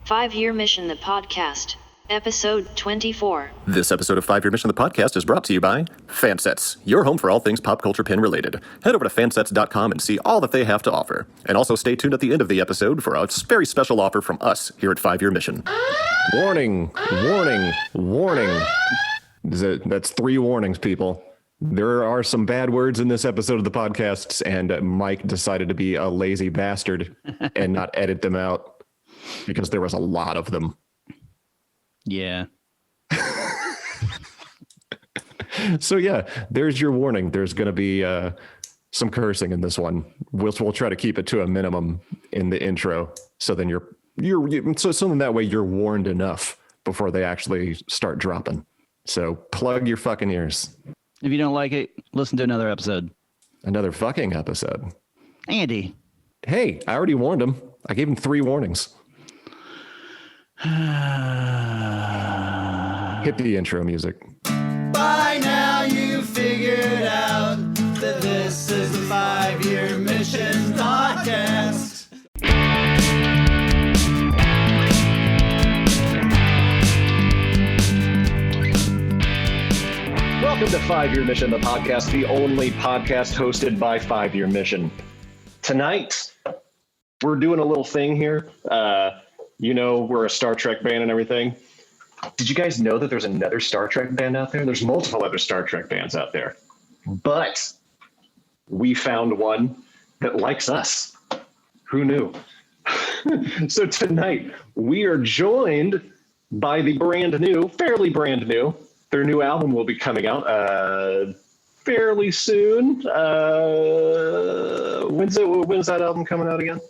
5-Year Mission the Podcast, Episode 24. This episode of 5-Year Mission the Podcast is brought to you by Fansets, your home for all things pop culture pin related. Head over to fansets.com and see all that they have to offer. And also stay tuned at the end of the episode for a very special offer from us here at 5-Year Mission. Warning, warning, warning. That's 3 warnings, people. There are some bad words in this episode of the podcast, and Mike decided to be a lazy bastard and not edit them out because there was a lot of them. Yeah. So yeah, there's your warning. There's going to be some cursing in this one. We'll try to keep it to a minimum in the intro, so then so that way you're warned enough before they actually start dropping. So plug your fucking ears. If you don't like it, listen to another episode. Another fucking episode. Andy. Hey, I already warned him. I gave him 3 warnings. Hit the intro music. By now you figured out that this is the 5-Year Mission Podcast. Welcome to 5-Year Mission, the podcast, the only podcast hosted by 5-Year Mission. Tonight, we're doing a little thing here. We're a Star Trek band and everything. Did you guys know that there's another Star Trek band out there? There's multiple other Star Trek bands out there. But we found one that likes us. Who knew? So tonight, we are joined by the fairly brand new, their new album will be coming out fairly soon. When's that album coming out again?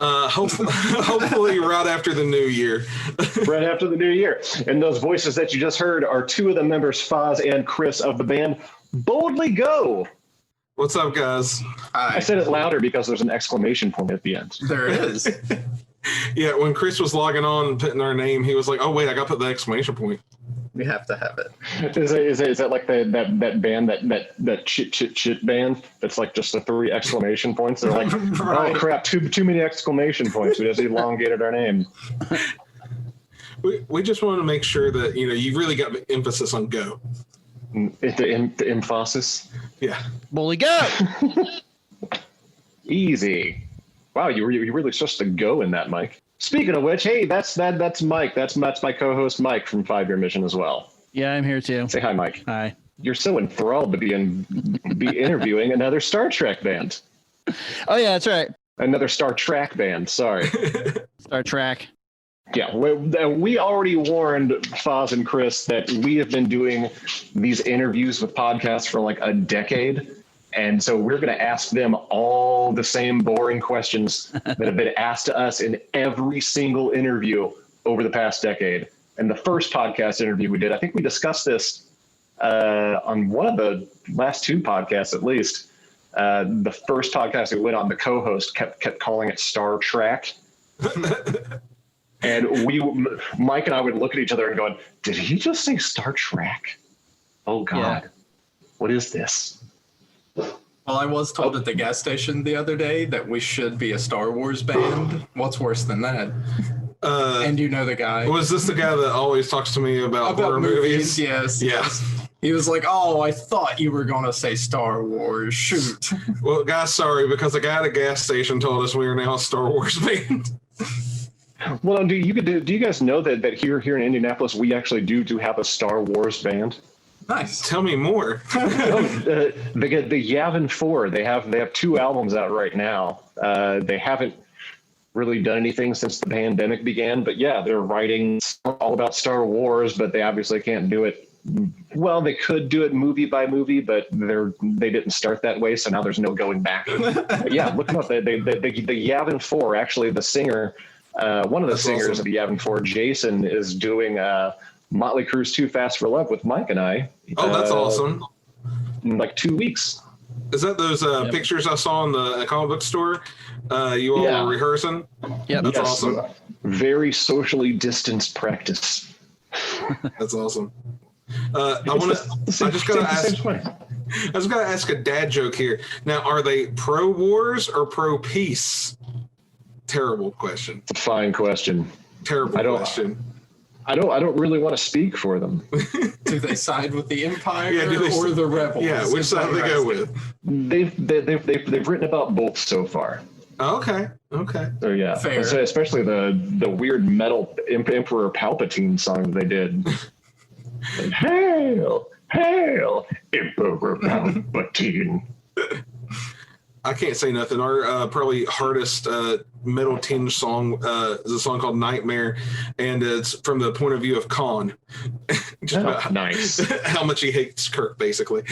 Hopefully right after the new year. Right after the new year. And those voices that you just heard are 2 of the members, Foz and Chris, of the band Boldly Go. What's up, guys? Hi. I said it louder because there's an exclamation point at the end. There is. Yeah, when Chris was logging on and putting our name, he was like, "Oh wait, I got to put the exclamation point." We have to have it. Is that like that band, that shit band? That's like just the 3 exclamation points. They're like, right. Oh crap, too many exclamation points. We just elongated our name. We just wanted to make sure that you really got the emphasis on go. The emphasis. Yeah. Bully go. Easy. Wow, you really supposed to go in that, Mike. Speaking of which, hey, that's Mike. That's my co-host Mike from 5-Year Mission as well. Yeah, I'm here too. Say hi, Mike. Hi. You're so enthralled to be interviewing another Star Trek band. Oh yeah, that's right. Another Star Trek band. Sorry. Star Trek. Yeah, we already warned Foz and Chris that we have been doing these interviews with podcasts for like a decade. And so we're going to ask them all the same boring questions that have been asked to us in every single interview over the past decade. And the first podcast interview we did, I think we discussed this on one of the last 2 podcasts, at least. The first podcast we went on, the co-host kept calling it Star Trek. And Mike and I would look at each other and go, did he just say Star Trek? Oh, God. Yeah. What is this? Well, I was told at the gas station the other day that we should be a Star Wars band. What's worse than that? And you know the guy. Was this the guy that always talks to me about horror movies? Yes. Yeah. He was like, "Oh, I thought you were going to say Star Wars. Shoot." Well, guys, sorry, because the guy at a gas station told us we are now a Star Wars band. Well, do you guys know that here in Indianapolis, we actually do have a Star Wars band? Nice. Tell me more. The Yavin 4. They have 2 albums out right now. They haven't really done anything since the pandemic began, but yeah, they're writing all about Star Wars, but they obviously can't do it. Well, they could do it movie by movie, but they didn't start that way, so now there's no going back. But yeah, look them up. The Yavin 4. Actually, the singer, one of the singers of the Yavin 4, Jason, is doing Motley Crue's Too Fast for Love with Mike and I. Oh, that's awesome. In like 2 weeks. Is that those pictures I saw in the comic book store? You all were rehearsing? Yeah, that's awesome. Very socially distanced practice. That's awesome. I just gotta ask a dad joke here. Now, are they pro-wars or pro-peace? Terrible question. It's a fine question. Terrible question. I don't really want to speak for them. Do they side with the Empire or the Rebels? Yeah, which side do they go with? They've written about both so far. Okay. So yeah, Fair. So especially the weird metal Emperor Palpatine song they did. And, hail, Emperor Palpatine. I can't say nothing. Our probably hardest metal tinge song is a song called Nightmare, and it's from the point of view of Khan. Nice. How much he hates Kirk, basically.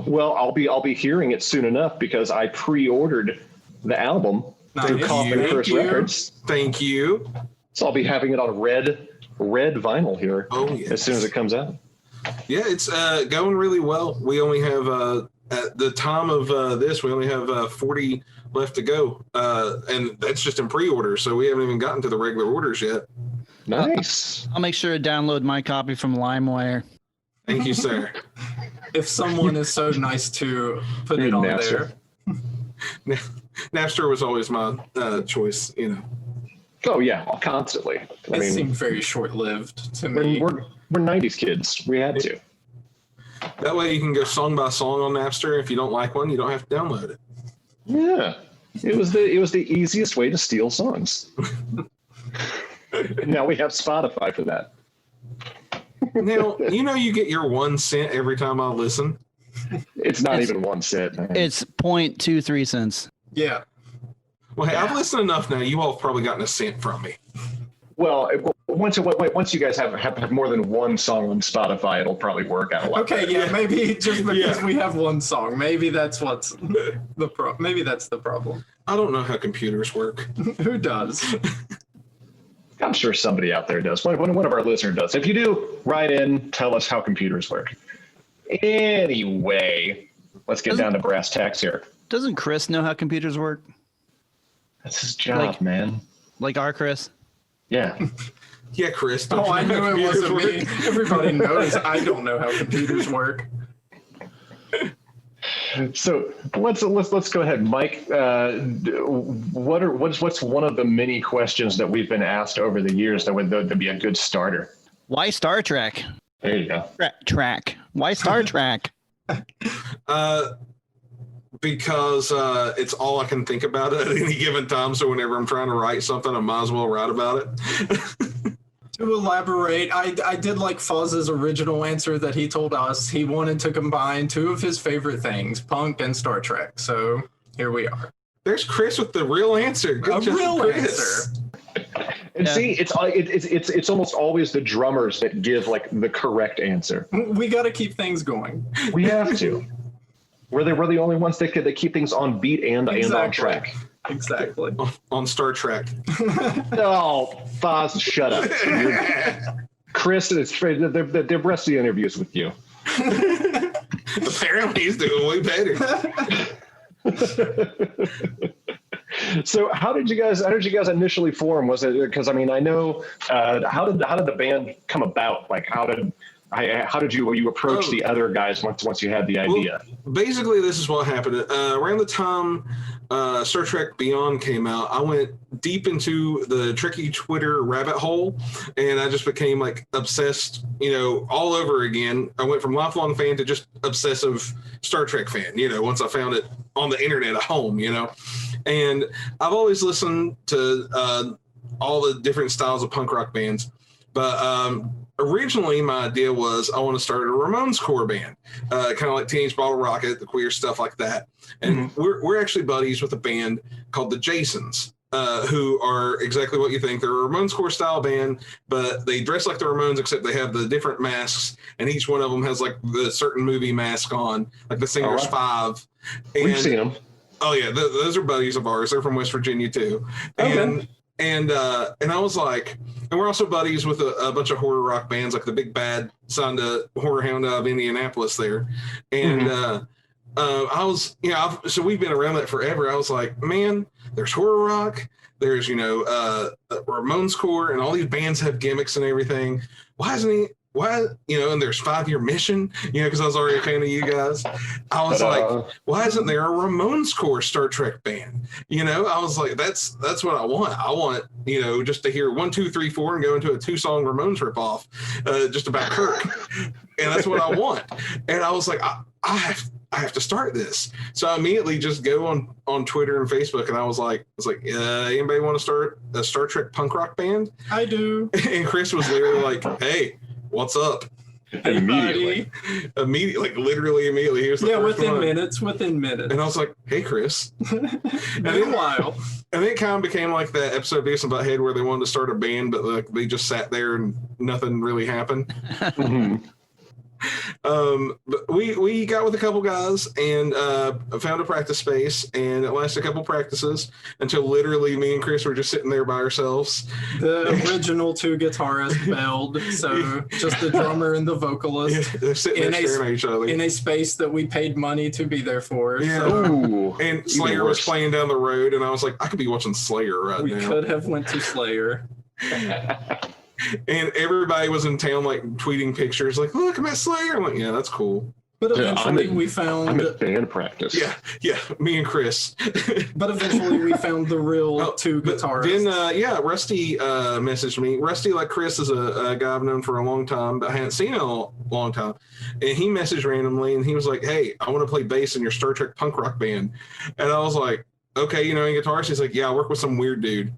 Well, I'll be hearing it soon enough because I pre-ordered the album through Coffin Curse Records. Thank you. So I'll be having it on red vinyl here as soon as it comes out. Yeah, it's going really well. We only have at the time of this, we only have 40 left to go, and that's just in pre-order. So we haven't even gotten to the regular orders yet. Nice. I'll make sure to download my copy from LimeWire. Thank you, sir. If someone is so nice to put it on Napster. there. Napster was always my choice, Oh yeah, constantly. It seemed very short-lived to me. We're 90s kids. We had to. That way you can go song by song on Napster. If you don't like one, you don't have to download it. Yeah, it was the easiest way to steal songs. Now we have Spotify for that. Now, you get your 1 cent every time I listen. It's not even 1 cent. Man. It's 0.23 cents. Yeah. Well, hey, I've listened enough now. You all have probably gotten a cent from me. Well, once you guys have more than one song on Spotify, it'll probably work out a lot. Okay, yeah, maybe just because we have one song, maybe that's what's maybe that's the problem. I don't know how computers work. Who does? I'm sure somebody out there does. One of our listeners does. If you do, write in, tell us how computers work. Anyway, let's get down to brass tacks here. Doesn't Chris know how computers work? That's his job, man. Like our Chris? Yeah. Yeah, Chris. Oh, I knew it wasn't me. Everybody knows I don't know how computers work. So let's go ahead, Mike. What's one of the many questions that we've been asked over the years that would be a good starter? Why Star Trek? There you go. Track. Why Star Trek? Because it's all I can think about at any given time. So whenever I'm trying to write something, I might as well write about it. To elaborate, I did like Fozz's original answer that he told us. He wanted to combine two of his favorite things, punk and Star Trek. So here we are. There's Chris with the real answer. Good job, real Chris. answer. And see, it's almost always the drummers that give like the correct answer. We got to keep things going. We have to. We're the only ones that keep things on beat and on track. Exactly. On Star Trek. Oh, Foz, shut up. Chris, the rest of the interviews with you. Apparently he's doing way better. So how did you guys initially form? Was it because I know how did the band come about? Like how did you approach the other guys once you had the idea? Well, basically, this is what happened. Around the time Star Trek Beyond came out, I went deep into the tricky Twitter rabbit hole, and I just became like obsessed, all over again. I went from lifelong fan to just obsessive Star Trek fan, once I found it on the internet at home, And I've always listened to all the different styles of punk rock bands, but originally my idea was I want to start a Ramones core band, kind of like Teenage Bottle Rocket, the Queer, stuff like that. And we're actually buddies with a band called the Jasons, who are exactly what you think. They're a Ramones core style band, but they dress like the Ramones, except they have the different masks, and each one of them has like the certain movie mask on, like the Singer's Five. And, we've seen them. Oh yeah, those are buddies of ours. They're from West Virginia too. Okay. And I was like, and we're also buddies with a bunch of horror rock bands, like the Big Bad signed to Horror Hound of Indianapolis there. And I was, so we've been around that forever. I was like, man, there's horror rock, there's, Ramones core, and all these bands have gimmicks and everything. Why isn't why, and there's 5 Year Mission, because I was already a fan of you guys. I was like, why isn't there a Ramones core Star Trek band? I was like, that's what I want. I want, just to hear 1, 2, 3, 4 and go into a 2-song Ramones ripoff, just about Kirk. And that's what I want. And I was like, I have to start this. So I immediately just go on Twitter and Facebook, and I was like, anybody want to start a Star Trek punk rock band? I do. And Chris was literally like, hey, what's up? Immediately. Like literally immediately. He was the first within one. minutes. And I was like, hey, Chris. Meanwhile. And it kind of became like that episode of Beavis and Butthead where they wanted to start a band, but like they just sat there and nothing really happened. But we got with a couple guys and found a practice space, and it lasted a couple practices until literally me and Chris were just sitting there by ourselves. The original 2 guitarists bailed, so just the drummer and the vocalist. Yeah, they're sitting there staring at each other in a space that we paid money to be there for. Yeah. So. Ooh, and Slayer was playing down the road, and I was like, I could be watching Slayer right we now. We could have went to Slayer. And everybody was in town, like tweeting pictures, like, "Look, I'm at Slayer." I'm like, "Yeah, that's cool." But eventually, we found. I'm at band practice. Yeah, me and Chris. But eventually, we found the real 2 guitarists. Then, Rusty messaged me. Rusty, like Chris, is a guy I've known for a long time, but I hadn't seen in a long time. And he messaged randomly, and he was like, "Hey, I want to play bass in your Star Trek punk rock band." And I was like, "Okay, any guitarist?" He's like, "Yeah, I work with some weird dude."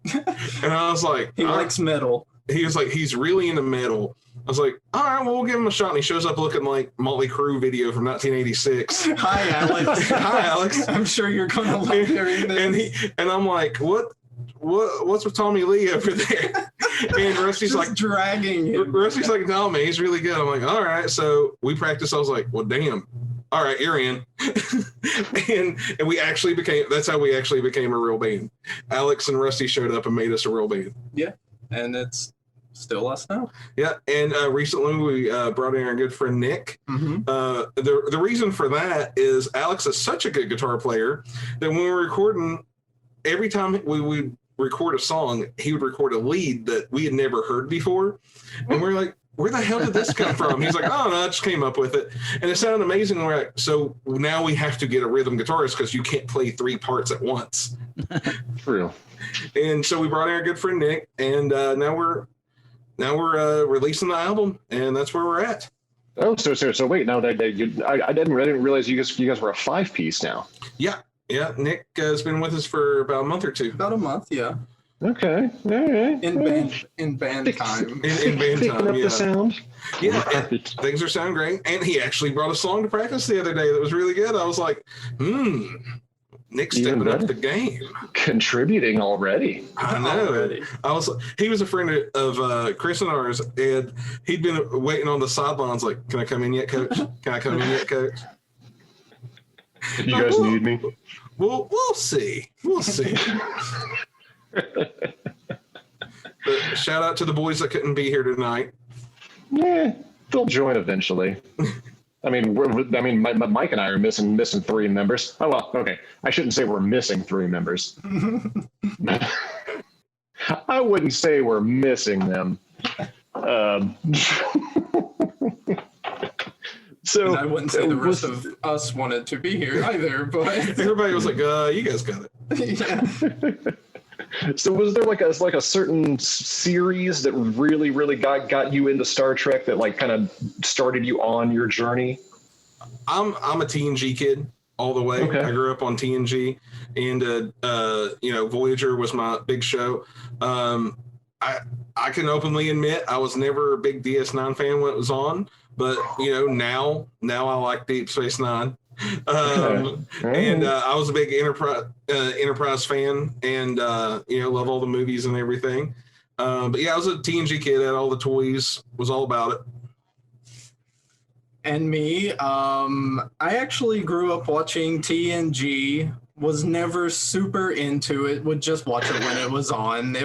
And I was like, he likes metal. He was like, he's really into metal. I was like, all right, well, we'll give him a shot. And he shows up looking like Motley Crue video from 1986. Hi, Alex. Hi, Alex. I'm sure you're going to love hearing this. And I'm like, what's with Tommy Lee over there? And Rusty's like dragging him. Rusty's like, no, man, he's really good. I'm like, all right. So we practiced. I was like, well, damn. All right, you're in. and that's how we actually became a real band. Alex and Rusty showed up and made us a real band. Yeah. And it's still us now. Yeah, and recently we brought in our good friend Nick. Mm-hmm. The reason for that is Alex is such a good guitar player that when we were recording, every time we would record a song, he would record a lead that we had never heard before. And we're like, where the hell did this come from? He's like, oh, no, I just came up with it. And it sounded amazing. We're like, so now we have to get a rhythm guitarist because you can't play 3 parts at once. True. And so we brought in our good friend Nick, and now we're releasing the album, and that's where we're at. Oh, so wait, now I didn't realize you guys were a 5-piece now. Yeah. Nick has been with us for about a month or 2. About a month, yeah. Okay, all right. In band time. In band Picking time, up the sound. Yeah, things are sounding great. And he actually brought a song to practice the other day that was really good. I was like, Nick's stepping up the game. Contributing already. I know. He was a friend of Chris and ours, and he'd been waiting on the sidelines like, can I come in yet, coach? Can I come in yet, coach? You guys need me? We'll see. We'll see. But shout out to the boys that couldn't be here tonight. Yeah, they'll join eventually. I mean, Mike and I are missing 3 members. Oh well, okay. I shouldn't say we're missing 3 members. I wouldn't say we're missing them. So and I wouldn't say the rest of us wanted to be here either, but everybody was like, "You guys got it." Yeah. So was there like a certain series that really got you into Star Trek that like kind of started you on your journey? I'm a TNG kid all the way. Okay. I grew up on TNG, and Voyager was my big show. I can openly admit I was never a big DS9 fan when it was on, but now I like Deep Space Nine. And I was a big Enterprise fan, and love all the movies and everything. But yeah, I was a TNG kid, had all the toys, was all about it. And me, I actually grew up watching TNG, was never super into it, would just watch it when it was on.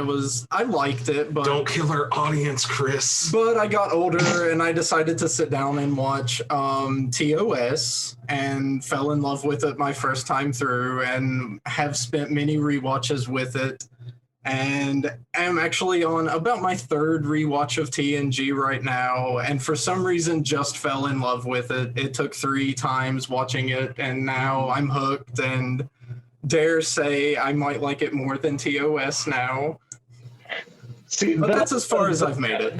I liked it, but... Don't kill our audience, Chris. But I got older and I decided to sit down and watch TOS and fell in love with it my first time through and have spent many rewatches with it. and I'm actually on about my third rewatch of TNG right now, and for some reason just fell in love with it. It took 3 times watching it, and now I'm hooked, and dare say I might like it more than TOS now. See, But that's as far as I've made it.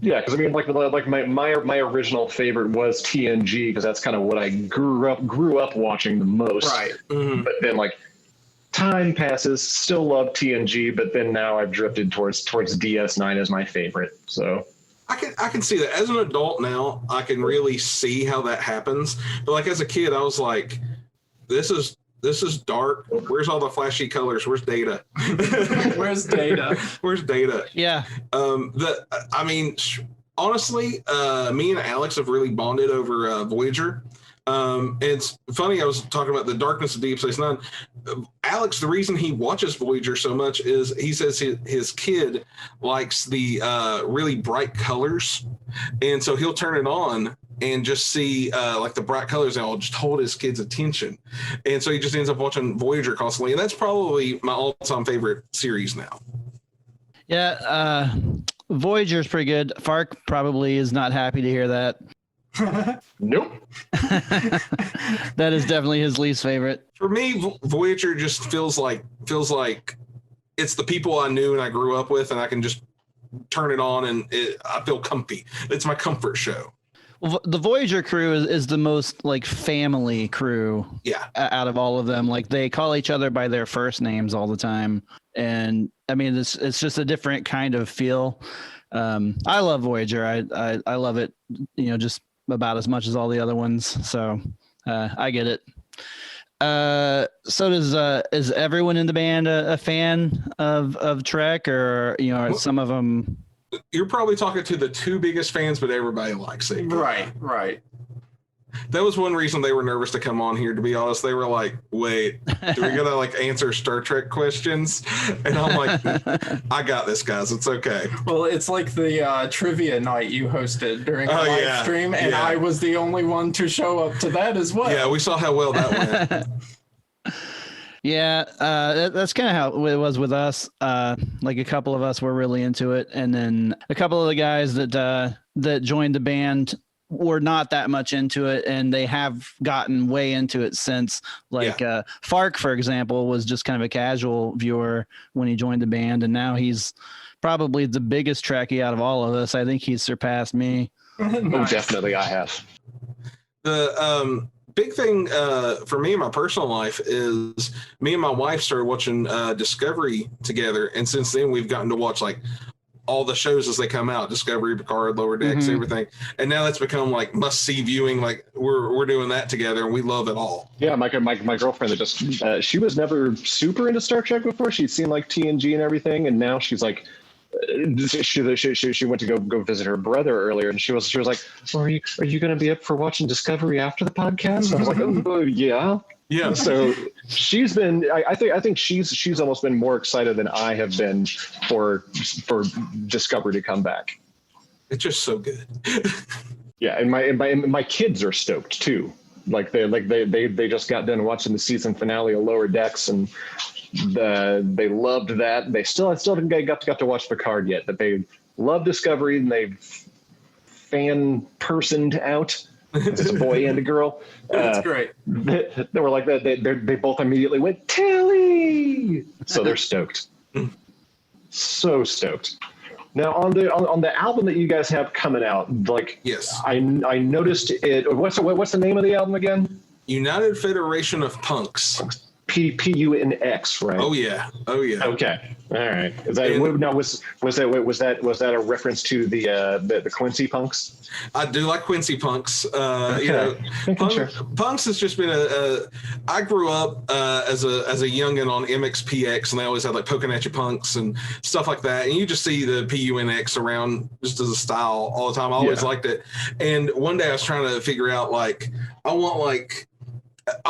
Yeah, because I mean, like my original favorite was TNG, because that's kind of what I grew up watching the most. Right. Mhm. But then like time passes, still love TNG, but then now I've drifted towards DS9 as my favorite. So I can see that. As an adult now, I can really see how that happens. But like as a kid, I was like, this is dark. Where's all the flashy colors? Where's Data? Where's Data? Where's Data? Yeah. Honestly, me and Alex have really bonded over Voyager. It's funny, I was talking about the darkness of Deep Space Nine. Alex, the reason he watches Voyager so much is he says his kid likes the really bright colors, and so he'll turn it on and just see like the bright colors, and I'll just hold his kid's attention, and so he just ends up watching Voyager constantly, and that's probably my all-time favorite series now. Yeah. Voyager's pretty good. Fark probably is not happy to hear that. nope. That is definitely his least favorite. For me, Voyager just feels like it's the people I knew and I grew up with, and I can just turn it on and I feel comfy. It's my comfort show. Well, the Voyager crew is the most like family crew out of all of them. Like they call each other by their first names all the time. And I mean, it's just a different kind of feel. I love Voyager. I love it, just about as much as all the other ones. So I get it. So is everyone in the band a fan of Trek, or are some of them? You're probably talking to the 2 biggest fans, but everybody likes it. Right. That was one reason they were nervous to come on here, to be honest. They were like, wait, do we gotta like answer Star Trek questions? And I'm like, I got this, guys. It's okay. Well, it's like the trivia night you hosted during the live stream, and I was the only one to show up to that as well. Yeah, we saw how well that went. Yeah, that's kind of how it was with us. Like a couple of us were really into it, and then a couple of the guys that joined the band were not that much into it, and they have gotten way into it since. Like Fark, for example, was just kind of a casual viewer when he joined the band, and now he's probably the biggest Trekkie out of all of us. I think he's surpassed me. Oh, definitely, I have. The big thing for me in my personal life is me and my wife started watching Discovery together, and since then we've gotten to watch like all the shows as they come out, Discovery, Picard, Lower Decks, everything, and now that's become like must-see viewing. Like we're doing that together, and we love it all. Yeah, my girlfriend that just she was never super into Star Trek before. She'd seen like TNG and everything, and now she's like, she went to go visit her brother earlier, and she was like, are you going to be up for watching Discovery after the podcast? And I was like, oh yeah. So she's been. I think she's almost been more excited than I have been for Discovery to come back. It's just so good. Yeah, and my kids are stoked too. Like they just got done watching the season finale of Lower Decks, and they loved that. They still haven't got to watch Picard yet, but they love Discovery, and they've fan-personed out. It's a boy and a girl. That's great. They were like that. They both immediately went Tilly, so they're stoked. So stoked. Now on the album that you guys have coming out, like yes, I noticed it. What's the name of the album again? United Federation of Punx. PUNX, right? Oh yeah. Okay, all right. Is that now was that a reference to the Quincy Punx? I do like Quincy Punx. Okay. Punx has just been I grew up as a youngin on MXPX, and they always had like poking at you punks and stuff like that. And you just see the PUNX around just as a style all the time. I always liked it. And one day I was trying to figure out like I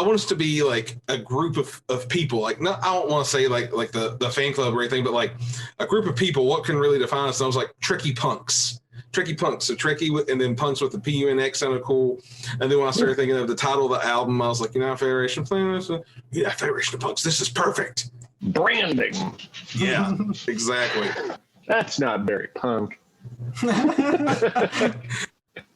want us to be like a group of people. Like, no, I don't want to say like the fan club or anything, but like a group of people. What can really define us? And I was like, Trekkie Punx. So Trekkie and then Punx with the PUNX sounded cool. And then when I started thinking of the title of the album, I was like, Federation of Punx. This is perfect. Branding. Yeah, exactly. That's not very punk.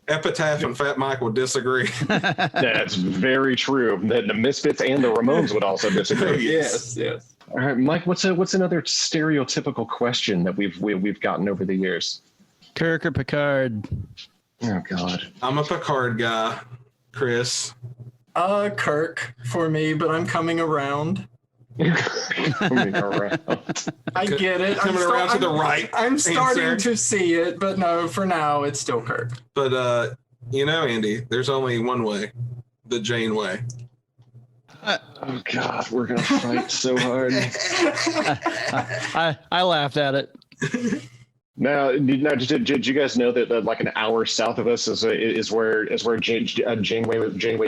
Epitaph and Fat Mike will disagree. That's very true. The Misfits and the Ramones would also disagree. Yes. All right, Mike. What's another stereotypical question that we've gotten over the years? Kirk or Picard? Oh God. I'm a Picard guy. Chris. Kirk for me, but I'm coming around. Coming around. I get it. Coming around to the right. I'm starting answer. to see it, but no, for now, it's still Kirk. But, Andy, there's only one way. The Jane way. Oh God, we're going to fight so hard. I laughed at it. Now, did you guys know that like an hour south of us is where Janeway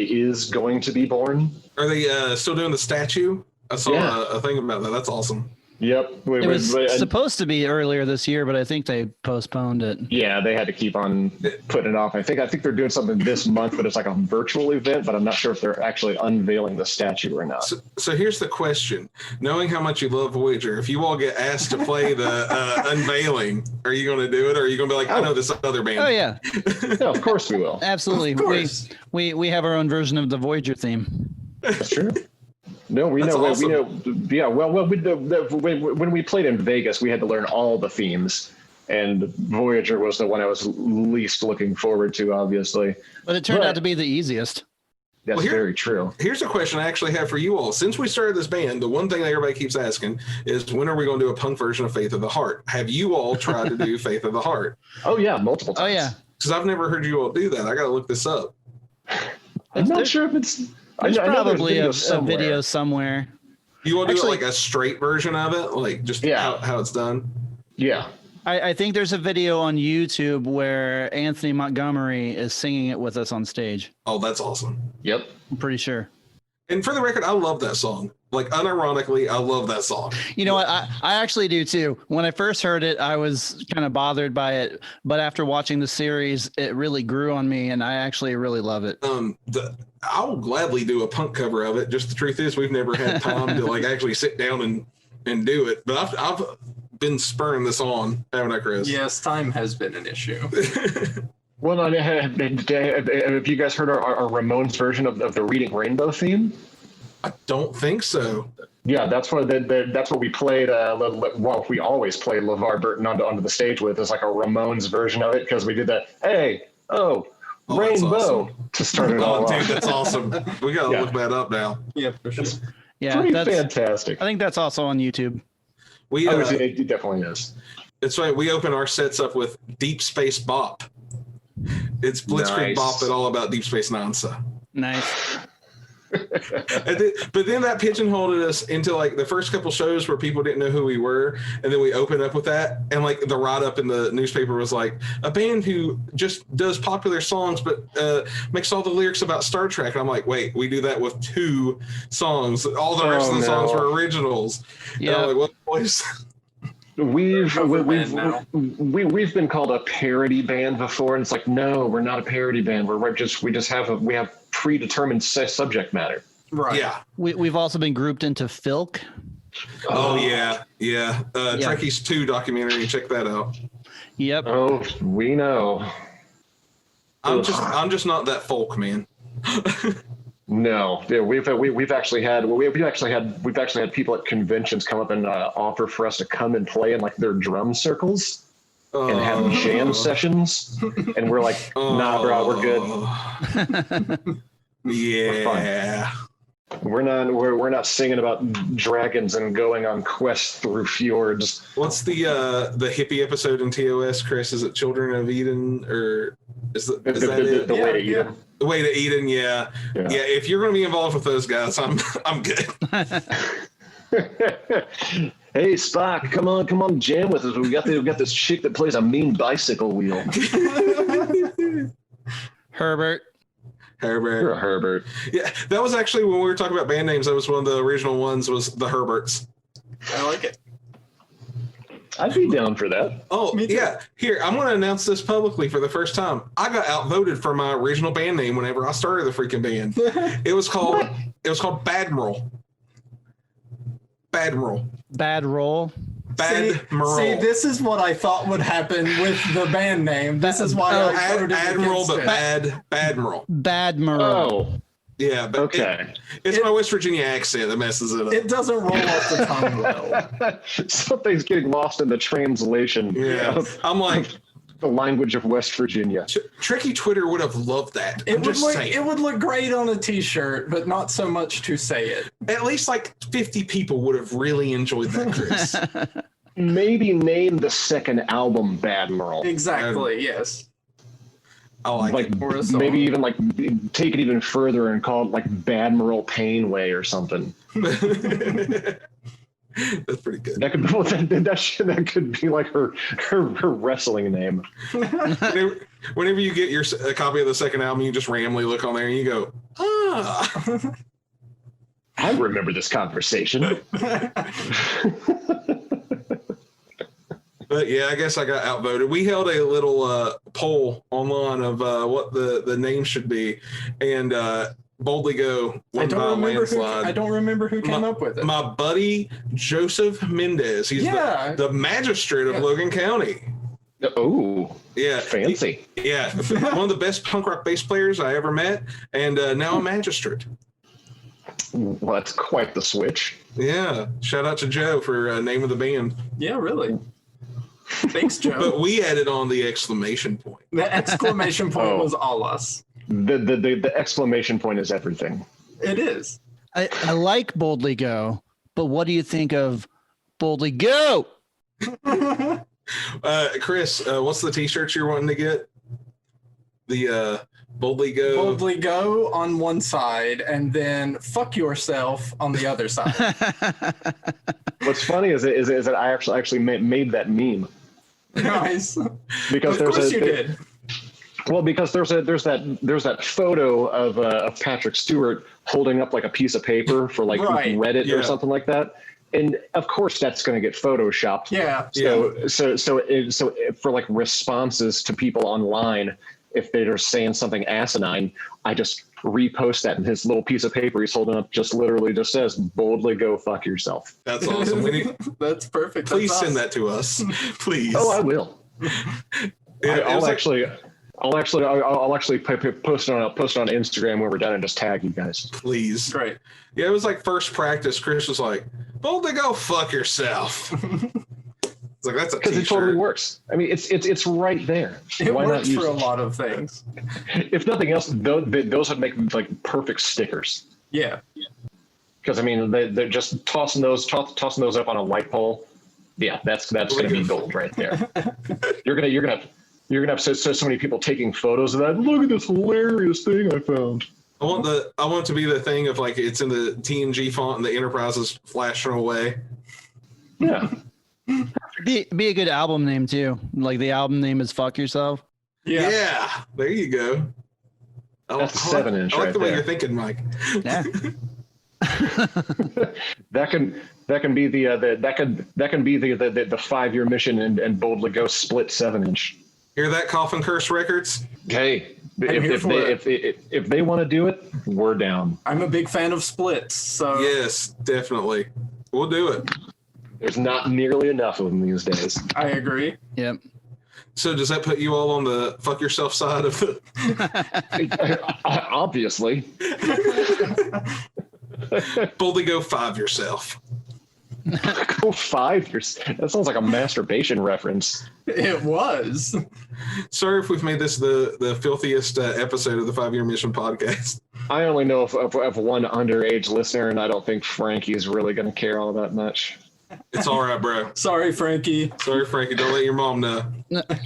is going to be born? Are they still doing the statue? I saw a thing about that. That's awesome. Yep. It was supposed to be earlier this year, but I think they postponed it. Yeah, they had to keep on putting it off. I think they're doing something this month, but it's like a virtual event, but I'm not sure if they're actually unveiling the statue or not. So here's the question. Knowing how much you love Voyager, if you all get asked to play the unveiling, are you going to do it? Or are you going to be like, I know this other band? Oh, yeah. No, of course we will. Absolutely. Of course. We have our own version of the Voyager theme. That's true. No, we know. Awesome. We know. Yeah. Well, when we played in Vegas, we had to learn all the themes, and Voyager was the one I was least looking forward to, obviously. But it turned out to be the easiest. That's very true. Here's a question I actually have for you all. Since we started this band, the one thing that everybody keeps asking is, when are we going to do a punk version of Faith of the Heart? Have you all tried to do Faith of the Heart? Oh yeah, multiple times. Oh yeah. Because I've never heard you all do that. I got to look this up. I'm not sure if it's. There's probably a somewhere. video somewhere. You want to do it like a straight version of it? Like just how it's done? Yeah. I think there's a video on YouTube where Anthony Montgomery is singing it with us on stage. Oh, that's awesome. Yep. I'm pretty sure. And for the record, I love that song. Like, unironically, I love that song. You know what? I actually do too. When I first heard it, I was kind of bothered by it. But after watching the series, it really grew on me, and I actually really love it. I'll gladly do a punk cover of it. Just the truth is, we've never had time to like actually sit down and do it. But I've been spurring this on, haven't I, Chris? Yes, time has been an issue. Well, have you guys heard our Ramones version of the Reading Rainbow theme? I don't think so. Yeah, that's what we played. Well, we always played LeVar Burton onto the stage with. It's like a Ramones version of it because we did that. Rainbow awesome. To start it all dude, off. that's awesome. We gotta look that up now. Yeah, for sure. Yeah, Pretty fantastic. I think that's also on YouTube. It definitely is. That's right. We open our sets up with Deep Space Bop. It's Blitzkrieg Bop, but all about Deep Space Nonsa. Nice. But then that pigeonholed us into like the first couple shows where people didn't know who we were, and then we opened up with that, and like the write-up in the newspaper was like a band who just does popular songs but makes all the lyrics about Star Trek. And I'm like, wait, we do that with 2 songs. All the rest of the songs were originals. Yeah. Like, what boys? We've been called a parody band before, and it's like, no, we're not a parody band. We have predetermined subject matter. Right. Yeah. We've also been grouped into Filk. Oh yeah. Trekkies 2 documentary. Check that out. Yep. Oh, we know. I'm just not that folk man. No, yeah, we've actually had people at conventions come up and offer for us to come and play in like their drum circles and have jam sessions, and we're like, nah, bro, we're good. Yeah, we're not singing about dragons and going on quests through fjords. What's the hippie episode in TOS, Chris? Is it Children of Eden, or is that it? The way to Eden. The way to Eden, yeah. If you're going to be involved with those guys, I'm good. Hey Spock, come on, jam with us. We got this chick that plays a mean bicycle wheel. Herbert. You're a Herbert. Yeah, that was actually when we were talking about band names. That was one of the original ones. Was the Herberts. I like it. I'd be down for that. Oh, yeah. Here, I'm going to announce this publicly for the first time. I got outvoted for my original band name whenever I started the freaking band. It was called Badmiral. Badmiral. Bad roll. Badmiral. See, this is what I thought would happen with the band name. This is why I voted Admiral, against but it. Badmiral. Badmiral. Oh, Yeah, but okay. It's my West Virginia accent that messes it up. It doesn't roll off the tongue well. Something's getting lost in the translation. Yeah, I'm like, the language of West Virginia. Tricky Twitter would have loved that. It would look great on a t-shirt, but not so much to say it. At least like 50 people would have really enjoyed that, Chris. Maybe name the second album Badmiral. Exactly, yes. I like it. Maybe even like take it even further and call it like Badmiral Painway or something. That's pretty good. That could be like her wrestling name. Whenever you get a copy of the second album, you just randomly look on there and you go, ah. I remember this conversation. But yeah, I guess I got outvoted. We held a little poll online of what the name should be, and Boldly Go won by a landslide. I don't remember who came up with it. My buddy Joseph Mendez. He's the magistrate of Logan County. Oh, yeah, fancy. One of the best punk rock bass players I ever met, and now a magistrate. Well, that's quite the switch. Yeah, shout out to Joe for name of the band. Yeah, really. Thanks, Joe. But we added on the exclamation point. The exclamation point was all us. The exclamation point is everything. It is. I like Boldly Go, but what do you think of Boldly Go? Chris, what's the t-shirt you're wanting to get? The Boldly Go. Boldly Go on one side, and then fuck yourself on the other side. What's funny is that I actually made that meme. Nice. Because of course you did. Well, because there's that photo of Patrick Stewart holding up like a piece of paper for like Reddit or something like that, and of course that's going to get photoshopped. Yeah. So for like responses to people online, if they're saying something asinine, I just repost that, and his little piece of paper he's holding up just literally just says "Boldly go fuck yourself." That's awesome. That's perfect. Please send that to us, please. Oh, I will. I'll actually post it on Instagram when we're done and just tag you guys. Please. Great. Yeah, it was like first practice. Chris was like, "Boldly go fuck yourself." It's like, that's a because it totally works. I mean, it's right there. It Why works not use for a it? lot of things. If nothing else, those would make like perfect stickers. Yeah. Because I mean, they're just tossing those up on a light pole. Yeah, that's gonna be gold right there. You're gonna have so many people taking photos of that. Look at this hilarious thing I found. I want it to be the thing of like it's in the TNG font and the Enterprise is flashing away. Yeah. Be a good album name too. Like the album name is "Fuck Yourself." Yeah. There you go. That's 7-inch. I like the way there. you're thinking, Mike. Yeah. that can be the 5-year mission and Boldly Go split 7-inch. Hear that, Coffin Curse Records? Hey, if they want to do it, we're down. I'm a big fan of splits, so Yes, definitely. We'll do it. There's not nearly enough of them these days. I agree. Yep. So does that put you all on the fuck yourself side of the Obviously. Boldly go 5 yourself? Go 5 years. That sounds like a masturbation reference. It was. Sorry if we've made this the filthiest episode of the 5-Year Mission podcast. I only know of one underage listener, and I don't think Frankie's really going to care all that much. It's all right, bro. Sorry, Frankie. Sorry, Frankie. Don't let your mom know.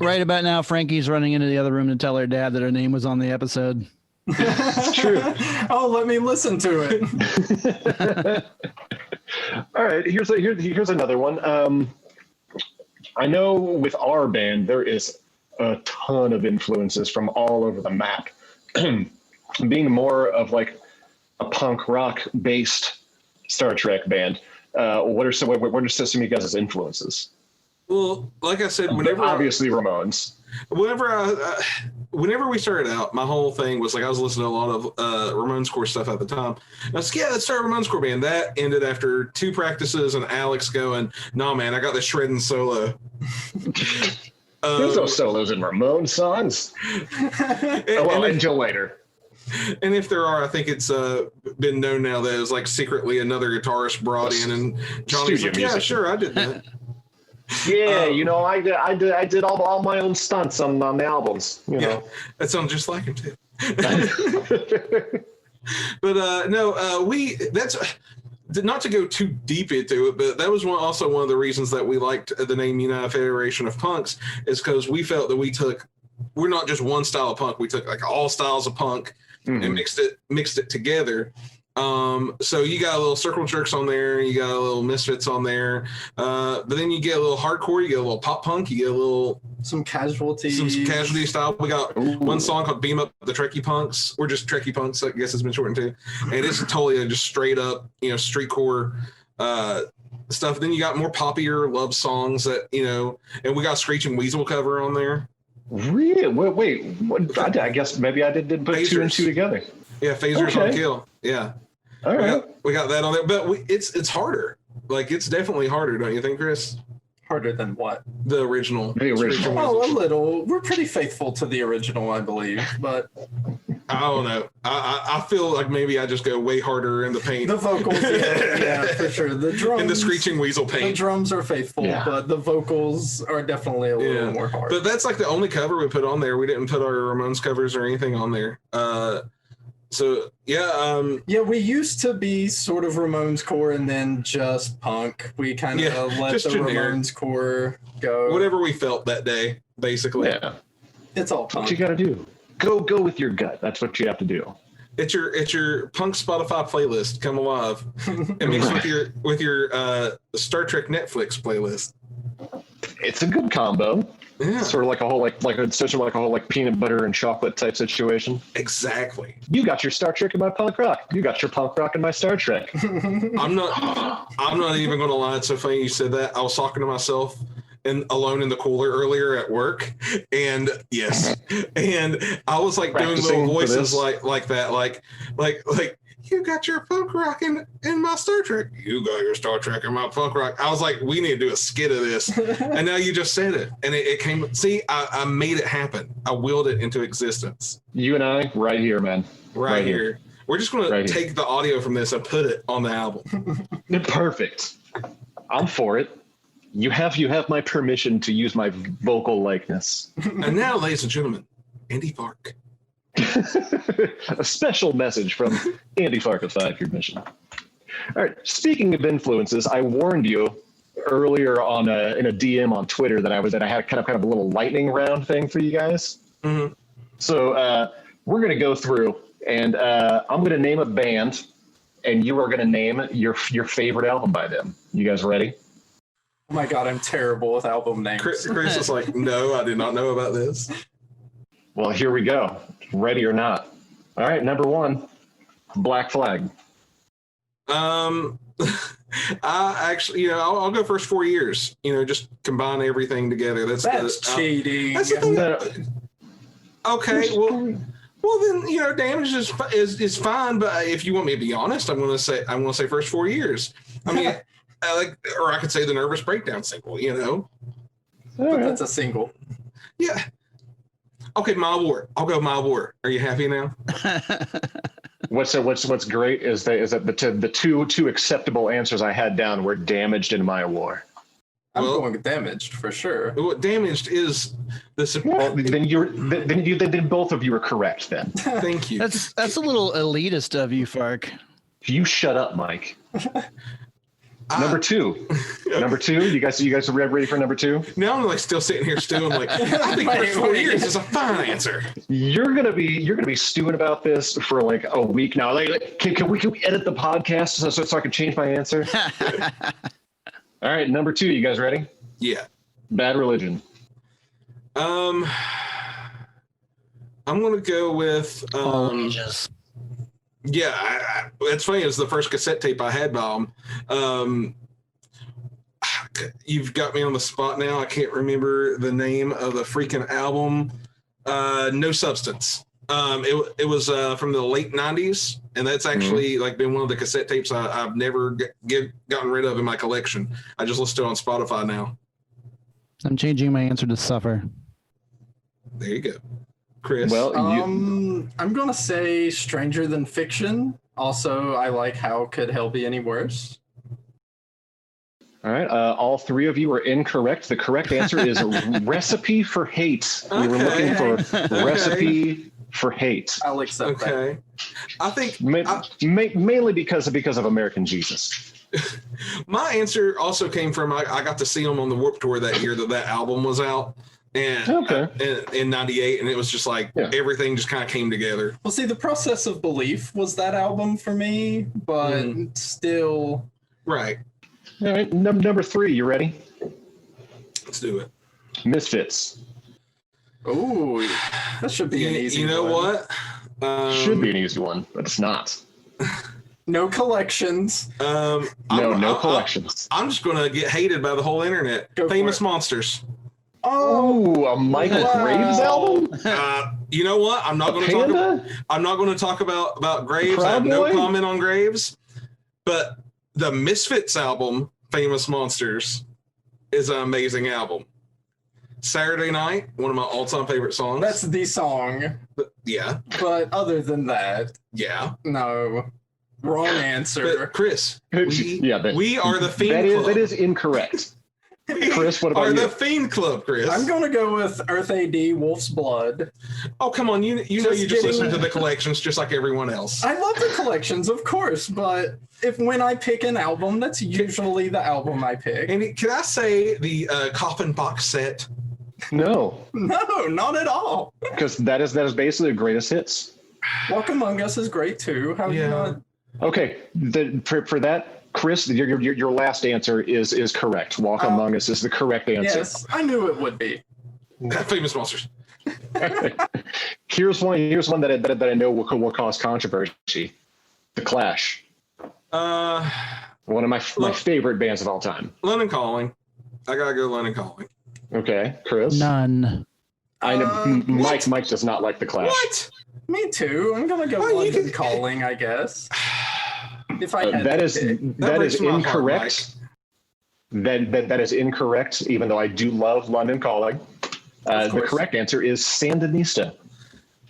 Right about now, Frankie's running into the other room to tell her dad that her name was on the episode. It's true. Oh, let me listen to it. All right, here's another one. I know with our band there is a ton of influences from all over the map. Being more of like a punk rock based Star Trek band, what are some of you guys' influences? Well, like I said, obviously Ramones. Whenever we started out, my whole thing was like I was listening to a lot of Ramones core stuff at the time. And I was like, yeah, let's start a Ramones core band. That ended after 2 practices and Alex going, no, man, I got the shredding solo. There's no solos in Ramones songs. Until later. And if there are, I think it's been known now that it was like secretly another guitarist brought in, and Johnny's like, yeah, sure, I did that. Yeah, I did all my own stunts on the albums. You know, that sounds just like him too. But that's not to go too deep into it, but that was also one of the reasons that we liked the name United Federation of Punx, is because we felt that we're not just one style of punk, we took like all styles of punk and mixed it together. So you got a little Circle Jerks on there, you got a little Misfits on there, but then you get a little hardcore, you get a little pop punk, you get a little some casualty style. We got one song called Beam Up the Trekkie Punks, or just Trekkie Punks, I guess it's been shortened to, and it's totally just straight up, streetcore stuff. Then you got more poppier love songs that, and we got Screeching Weasel cover on there. Really? Wait, what? I guess maybe I didn't put Phasers. 2 and 2 together. Yeah, Phasers on Kill. Yeah. All right. We got that on there, but it's harder. Like, it's definitely harder, don't you think, Chris? Harder than what? The original. Oh, a little. We're pretty faithful to the original, I believe, but I don't know. I feel like maybe I just go way harder in the paint. The vocals, yeah, for sure. The drums. In the Screeching Weasel paint. The drums are faithful, but the vocals are definitely a little more hard. But that's like the only cover we put on there. We didn't put our Ramones covers or anything on there. We used to be sort of Ramones core and then just punk. We kind of let the Ramones core go. Whatever we felt that day, basically. Yeah. It's all punk. What you got to do. Go with your gut. That's what you have to do. It's your punk Spotify playlist come alive and mix with your Star Trek Netflix playlist. It's a good combo. Yeah. Sort of like a whole peanut butter and chocolate type situation. Exactly. You got your Star Trek and my punk rock. You got your punk rock and my Star Trek. I'm not even going to lie. It's so funny you said that. I was talking to myself alone in the cooler earlier at work, and I was like doing little voices like that, like you got your punk rock in my Star Trek. You got your Star Trek in my punk rock. I was like, we need to do a skit of this. And now you just said it. And it came. See, I made it happen. I willed it into existence. You and I, right here, man. Right here. We're just going to take the audio from this and put it on the album. Perfect. I'm for it. You have my permission to use my vocal likeness. And now, ladies and gentlemen, Andy Fark. A special message from Andy Fark of 5 Year Mission. All right. Speaking of influences, I warned you earlier in a DM on Twitter that I had kind of a little lightning round thing for you guys. Mm-hmm. So we're gonna go through, and I'm gonna name a band, and you are gonna name your favorite album by them. You guys ready? Oh my God, I'm terrible with album names. Chris is like, no, I did not know about this. Well, here we go. Ready or not? All right, number 1, Black Flag. I actually, I'll go first 4 years. Just combine everything together. That's cheating. That's the thing. Okay, well then, Damage is fine. But if you want me to be honest, I'm gonna say first 4 years. I mean, or I could say the Nervous Breakdown single. But that's a single. Yeah. Okay, My War. I'll go My War. Are you happy now? What's great is that the two acceptable answers I had down were Damaged and My War. I'm going with Damaged for sure. Well, Damaged is the. Well, then both of you are correct. Then thank you. That's a little elitist of you, Fark. You shut up, Mike. Number 2. Number 2. You guys are ready for number 2? Now I'm still sitting here stewing. I think for 4 years is a fine answer. You're gonna be stewing about this for a week now. Can we edit the podcast so I can change my answer? All right, number 2. You guys ready? Yeah. Bad Religion. I'm gonna go with All ages. Yeah, it's funny. It was the first cassette tape I had by them. you've got me on the spot now. I can't remember the name of the freaking album. No Substance. It was from the late 90s, and that's actually like been one of the cassette tapes I've never gotten rid of in my collection. I just listen to it on Spotify now. I'm changing my answer to Suffer. There you go. Chris? Well, I'm gonna say Stranger Than Fiction. Also, I like How Could Hell Be Any Worse? All right, all three of you are incorrect. The correct answer is Recipe for Hate. We were looking for Recipe for Hate. I'll accept that. I think Mainly because of American Jesus. my answer also came from I got to see them on the Warped Tour that year that album was out, and in '98, and it was just like everything just kind of came together. Well, see, The Process of Belief was that album for me, but still. Right. All right, number 3, you ready? Let's do it. Misfits. Oh, that should be an easy one. You know what? Should be an easy one, but it's not. No collections. No collections. I'm just going to get hated by the whole internet. Famous Monsters. Oh, a Michael Graves album? You know what? I'm not going to talk about Graves. I have no comment on Graves, but the Misfits album, Famous Monsters, is an amazing album. Saturday Night, one of my all-time favorite songs. That's the song. Yeah. But other than that, yeah. No. Wrong answer. But Chris, we are the Fiend Club. That is incorrect. Chris, what about you? Are the Fiend Club, Chris. I'm going to go with Earth AD, Wolf's Blood. Oh, come on. You know you just listen to the collections just like everyone else. I love the collections, of course, but when I pick an album, that's usually the album I pick. And can I say the Coffin box set? No, not at all. Because that is basically the greatest hits. Walk Among Us is great too. How you not? Okay, for that, Chris, your last answer is correct. Walk Among Us is the correct answer. Yes, I knew it would be. Famous Monsters. Here's one that I know will cause controversy. The Clash. One of my favorite bands of all time. London Calling. I gotta go London Calling. Okay, Chris. None. I know Mike does not like The Clash. What? Me too. I'm gonna go London Calling, I guess. If I had that is incorrect. That is incorrect. Even though I do love London Calling, the correct answer is Sandinista.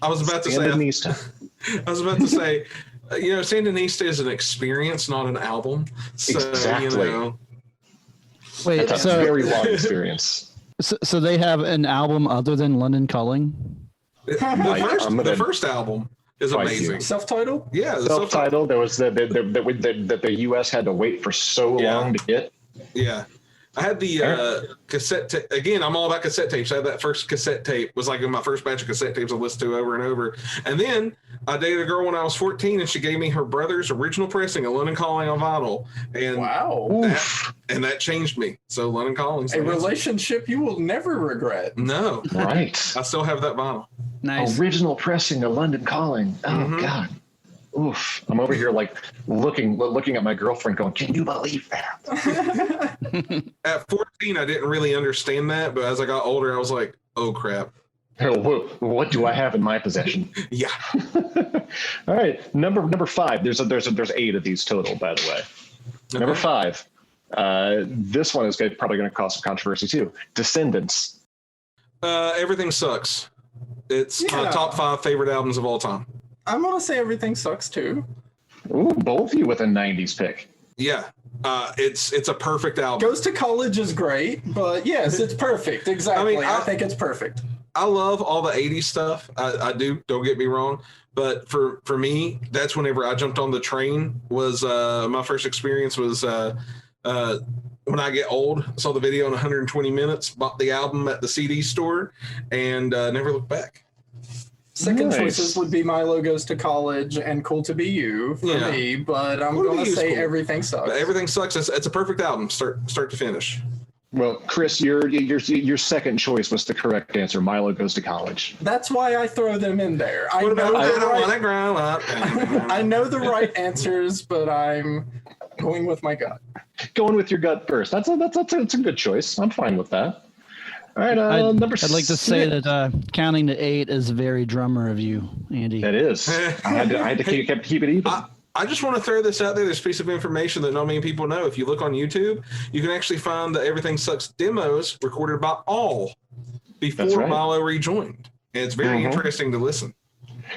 I was about to say. Sandinista is an experience, not an album. So, exactly. Wait, that's a very long experience. So they have an album other than London Calling? The first album is amazing. Self-titled? Yeah, self-titled. There was that the U.S. had to wait for so long to get. Yeah. I had the cassette tape. Again, I'm all about cassette tapes. I had that first cassette tape. It was like my first batch of cassette tapes I listened to over and over. And then I dated a girl when I was 14, and she gave me her brother's original pressing of London Calling on vinyl. And wow. That changed me. So London Calling's a relationship you will never regret. No. Right. I still have that vinyl. Nice. Original pressing of London Calling. Oh, God. Oof. I'm over here like looking at my girlfriend going, can you believe that? At 14, I didn't really understand that, but as I got older, I was like, oh crap. What do I have in my possession? Yeah. All right. Number 5. There's 8 of these total, by the way. Okay. Number 5. This one is probably going to cause some controversy too. Descendants. Everything Sucks. It's my top 5 favorite albums of all time. I'm going to say Everything Sucks too. Ooh, both of you with a 90s pick. Yeah. It's a perfect album. Goes to College is great, but yes, it's perfect. Exactly. I think it's perfect. I love all the 80s stuff. I do. Don't get me wrong. But for me, that's whenever I jumped on the train was my first experience was When I Get Old. Saw the video in 120 minutes, bought the album at the CD store, and never looked back. Second choices would be Milo Goes to College and Cool to Be You for me, but I'm going to say cool. Everything Sucks. But Everything Sucks. It's a perfect album, start to finish. Well, Chris, your second choice was the correct answer. Milo Goes to College. That's why I throw them in there. I know the right answers, but I'm going with my gut. Going with your gut first. That's a good choice. I'm fine with that. All right, I'd like to say that counting to 8 is very drummer of you, Andy. It is. I had to keep it even. I just want to throw this out there, this piece of information that not many people know. If you look on YouTube, you can actually find the Everything Sucks demos recorded by all before Milo rejoined. And it's very interesting to listen.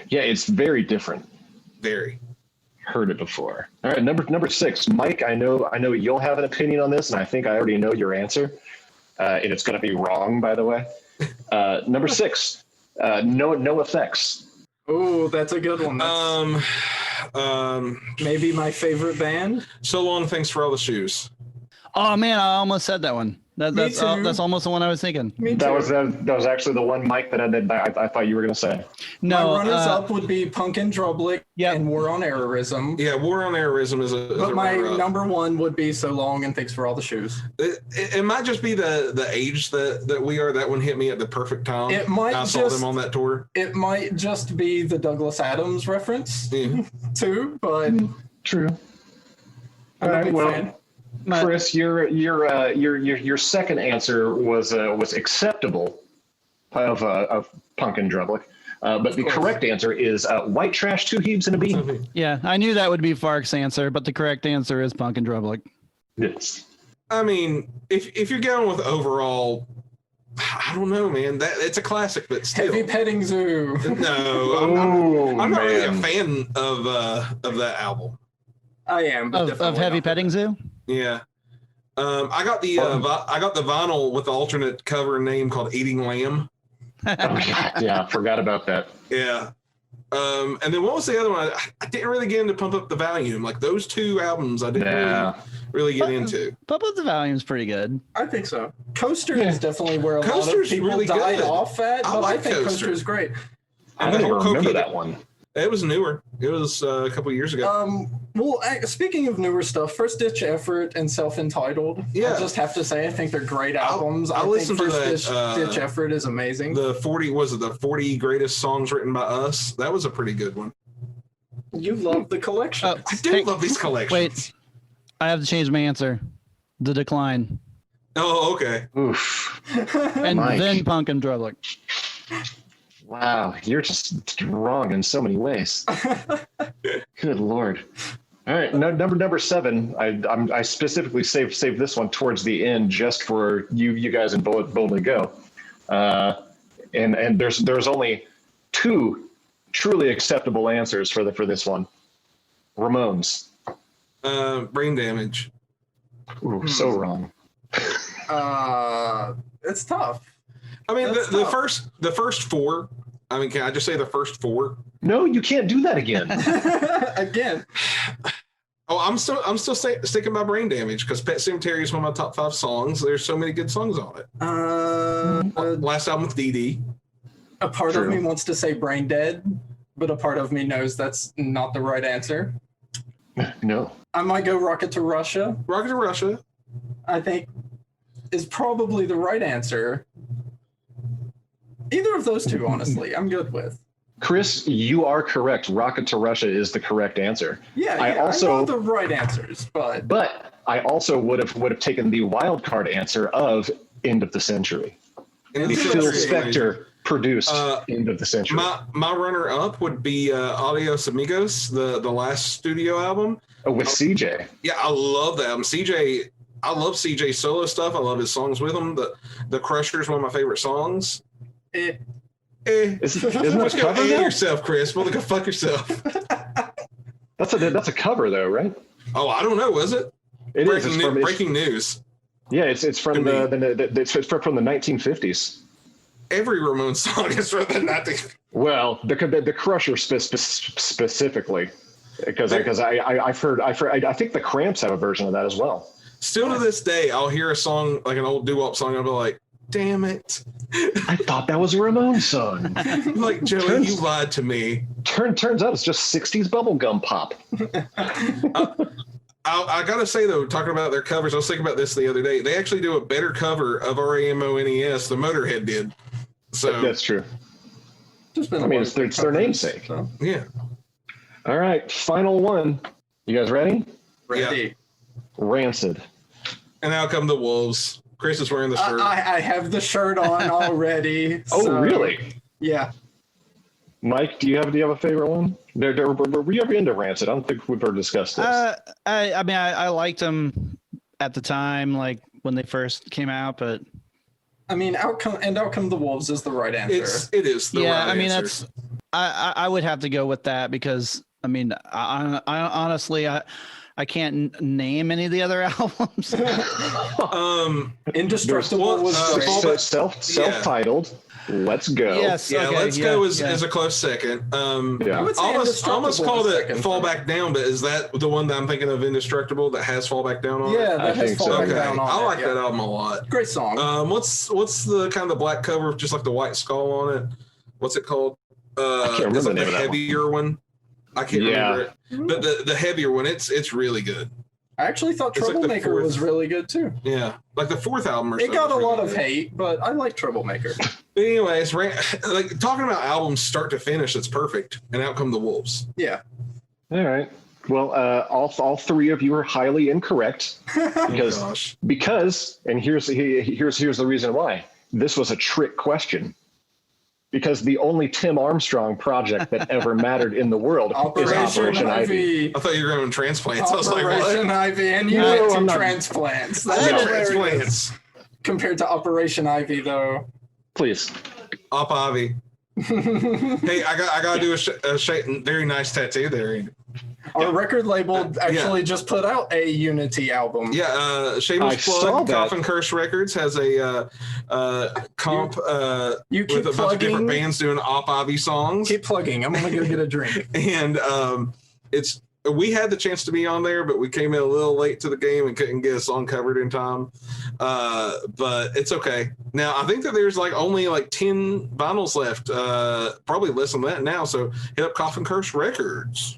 Yeah, it's very different. Very. Heard it before. All right, number 6. Mike, I know you'll have an opinion on this, and I think I already know your answer. And it's going to be wrong, by the way. Number 6, no effects. Oh, that's a good one. Maybe my favorite band. So Long, Thanks for All the Shoes. Oh man, I almost said that one. That's almost the one I was thinking. That was actually the one, Mike, that I thought you were going to say. No, my runners up would be Punk and Drublick and War on Errorism. Yeah, War on Errorism is a. But my number 1 would be So Long and Thanks for All the Shoes. It might just be the age that we are. That one hit me at the perfect time. It might. I saw them on that tour. It might just be the Douglas Adams reference too, but true. All right, well. Chris, your second answer was acceptable of Punk and Drublick, but the correct answer is White Trash, 2 Heaves, and a Bean. Yeah, I knew that would be Fark's answer, but the correct answer is Punk and Drublick. Yes. I mean, if you're going with overall, I don't know, man. It's a classic, but still. Heavy Petting Zoo. No, I'm not really a fan of that album. I am, but of Heavy Petting Zoo. Yeah, I got the vinyl with the alternate cover name called Eating Lamb. Yeah, forgot about that. Yeah, and then what was the other one? I didn't really get into Pump Up the Volume. Like those 2 albums, I didn't really get into. Pump Up the Volume's pretty good. I think so. Coaster is definitely where a lot of people really died good. Off at, but I think Coaster is great. I don't even remember that one. It was newer. It was a couple of years ago. Well, speaking of newer stuff, First Ditch Effort and Self-Entitled. Yeah. I just have to say, I think they're great albums. I listened to that. First Ditch Effort is amazing. The 40 greatest songs written by us. That was a pretty good one. You love the collection. I do love these collections. Wait, I have to change my answer. The Decline. Oh, okay. Oof. And Mike. then Punk and Drublick. Wow, you're just wrong in so many ways. Good Lord. All right, number 7. I specifically saved this one towards the end just for you guys and Boldly Go. And there's only 2 truly acceptable answers for this one. Ramones. Brain Damage. Ooh, so wrong. It's tough. I mean, the first 4. I mean, can I just say the first 4? No, you can't do that again. Again. Oh, I'm still sticking by Brain Damage because Pet Sematary is one of my top 5 songs. There's so many good songs on it. Last album with Dee Dee. A part of me wants to say Brain Dead, but a part of me knows that's not the right answer. No. I might go Rocket to Russia. Rocket to Russia. I think is probably the right answer. Either of those 2, honestly, I'm good with. Chris, you are correct. Rocket to Russia is the correct answer. Yeah, I know the right answers, but I also would have taken the wild card answer of End of the Century. Phil Spector produced End of the Century. My runner up would be Adios Amigos, the last studio album. With CJ. Yeah, I love that album. I love CJ's solo stuff. I love his songs with him. The Crusher is one of my favorite songs. Isn't that a cover now? Yourself, Chris. Well, go fuck yourself. That's a cover though, right? Oh, I don't know. Was it? It breaking news. Yeah, it's from the 1950s. Every Ramones song is from the 1950s. Well, the Crusher specifically, because I've heard I think the Cramps have a version of that as well. Still to this day, I'll hear a song like an old doo-wop song, and I'll be like, "Damn it! I thought that was a Ramones song." Like, Joey, you lied to me. Turns out it's just 60s bubblegum pop. I gotta say though, talking about their covers, I was thinking about this the other day. They actually do a better cover of RAMONES than Motorhead did. So that's true. I mean, it's their namesake. So. Yeah. All right, final one. You guys ready? Ready. Yeah. Rancid. And Out Come the Wolves. Chris is wearing the shirt. I have the shirt on already. Oh, so, really? Yeah. Mike, do you have a favorite one? Were you ever into Rancid? I don't think we've ever discussed this. I mean, I liked them at the time, like when they first came out, but I mean, Out Come the Wolves is the right answer. It is the right I mean, answer. I would have to go with that because I mean, I honestly, I can't name any of the other albums. Indestructible was great. Self-titled. Let's go. Yes. Yeah, okay, Let's Go is a close second. I would say Almost Indestructible called was it second Fall for me. Back Down, but is that the one that I'm thinking of, Indestructible, that has Fall Back Down on it? Yeah, that has think Fall so. Back Okay, Down on I it, like yeah. that album a lot. Great song. What's the kind of the black cover, just like the white skull on it? What's it called? I can't remember is the it name the of that heavier one? I can't remember it. But the heavier one, it's really good. I actually thought It's like the Troublemaker fourth- was really good too. Yeah, like the fourth album or It so got a was lot really of good. hate, but I like Troublemaker. But anyways, like talking about albums start to finish, it's perfect. And Out Come the Wolves. Yeah. All right. Well, all three of you are highly incorrect Gosh. because and here's the reason why. This was a trick question. Because the only Tim Armstrong project that ever mattered in the world is Operation Ivy. I thought you were going transplants. I was like, Operation what? Ivy, and you No, went I'm to not- transplants. I That's said hilarious. transplants. Compared to Operation Ivy, though. Please. Op Ivy. Hey, I gotta do a very nice tattoo there. Our record label actually just put out a Unity album. Yeah, I shameless saw plug. that. Coffin Curse Records has a comp You keep with a bunch of different plugging. bands doing Op Ivy songs. Keep plugging. I'm gonna go get a drink. And we had the chance to be on there, but we came in a little late to the game and couldn't get a song covered in time. But it's okay. Now I think that there's only 10 vinyls left, probably less than that now. So hit up Coffin Curse Records.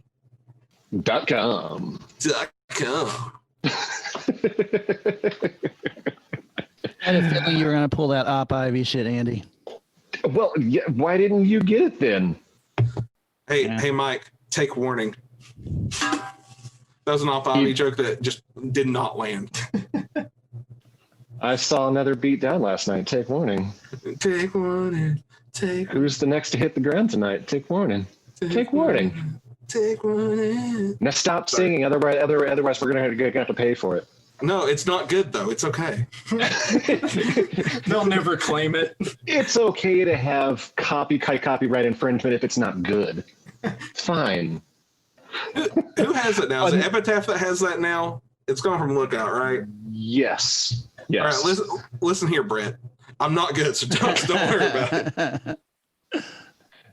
.com. I had a feeling you were going to pull that Op Ivy shit, Andy. Well, yeah, why didn't you get it then? Hey, Mike, take warning. That was an Op Ivy joke that just did not land. I saw another beat down last night. Take warning. Take warning. Who's the next to hit the ground tonight? Take warning. Take warning. Take warning. Now stop singing, otherwise we're gonna have to pay for it. No, it's not good though. It's okay. They'll never claim it. It's okay to have copyright infringement if it's not good. It's fine. Who has it now? Is it Epitaph that has that now? It's gone from Lookout, right? Yes. All right, listen here, Brent. I'm not good, so don't worry about it.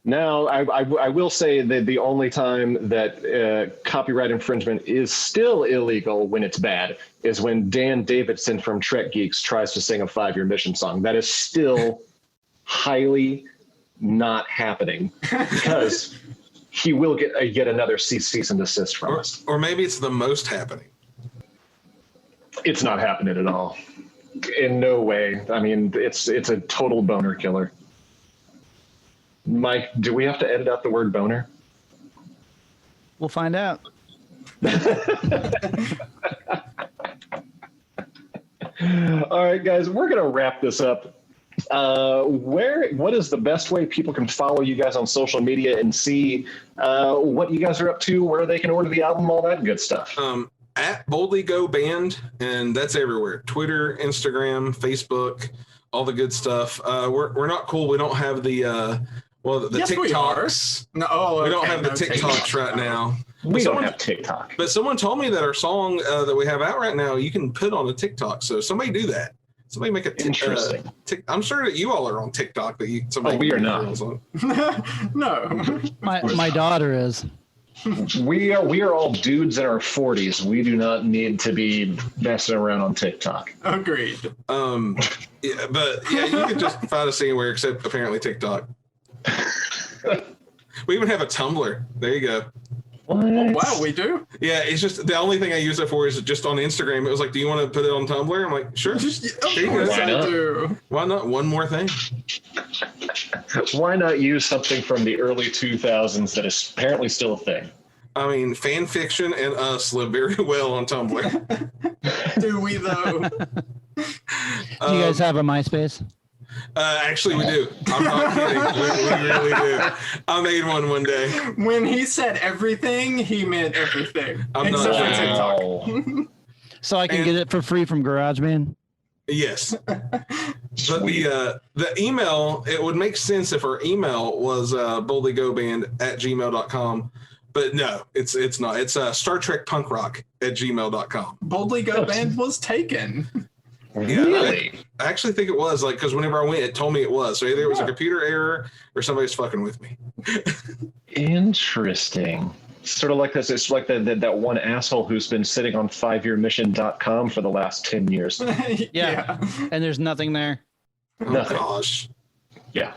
Now, I will say that the only time that copyright infringement is still illegal when it's bad is when Dan Davidson from Trek Geeks tries to sing a 5-Year Mission song. That is still highly not happening because he will get yet another cease and desist from us. Or maybe it's the most happening. It's not happening at all. In no way. I mean, it's a total boner killer. Mike, do we have to edit out the word boner? We'll find out. All right, guys, we're going to wrap this up. What is the best way people can follow you guys on social media and see what you guys are up to, where they can order the album, all that good stuff? At Boldly Go Band, and that's everywhere. Twitter, Instagram, Facebook, all the good stuff. We're not cool. We don't have the Yes, TikToks. No, We don't have the TikToks right now. We don't have TikTok. But someone told me that our song that we have out right now, you can put on a TikTok. So somebody do that. Somebody make a Interesting. I'm sure that you all are on TikTok. We are not. No. My daughter is. We are all dudes in our 40s. We do not need to be messing around on TikTok. Agreed. Yeah, but yeah, you can just find us anywhere except apparently TikTok. We even have a Tumblr. There you go. What? Oh, wow, we do? Yeah, it's just the only thing I use it for is just on Instagram. It was like, do you want to put it on Tumblr? I'm like, sure. Of Here you go. course Why I not? do. Why not? One more thing. Why not use something from the early 2000s that is apparently still a thing? I mean, fan fiction and us live very well on Tumblr. Do we though? Do you guys have a MySpace? Actually, we do. I'm not kidding. We really do. I made one day. When he said everything, he meant everything. Except for TikTok. So I can get it for free from GarageBand? Yes. But the email, it would make sense if our email was boldlygoband@gmail.com. But no, it's not. It's Star Trek Punk Rock @gmail.com. Boldly Go Band was taken. Really? I actually think it was, like, because whenever I went, it told me it was. So either it was a computer error or somebody's fucking with me. Interesting. Sort of like this. It's like that one asshole who's been sitting on 5yearmission.com for the last 10 years. Yeah. And there's nothing there. Nothing. Oh, gosh. Yeah.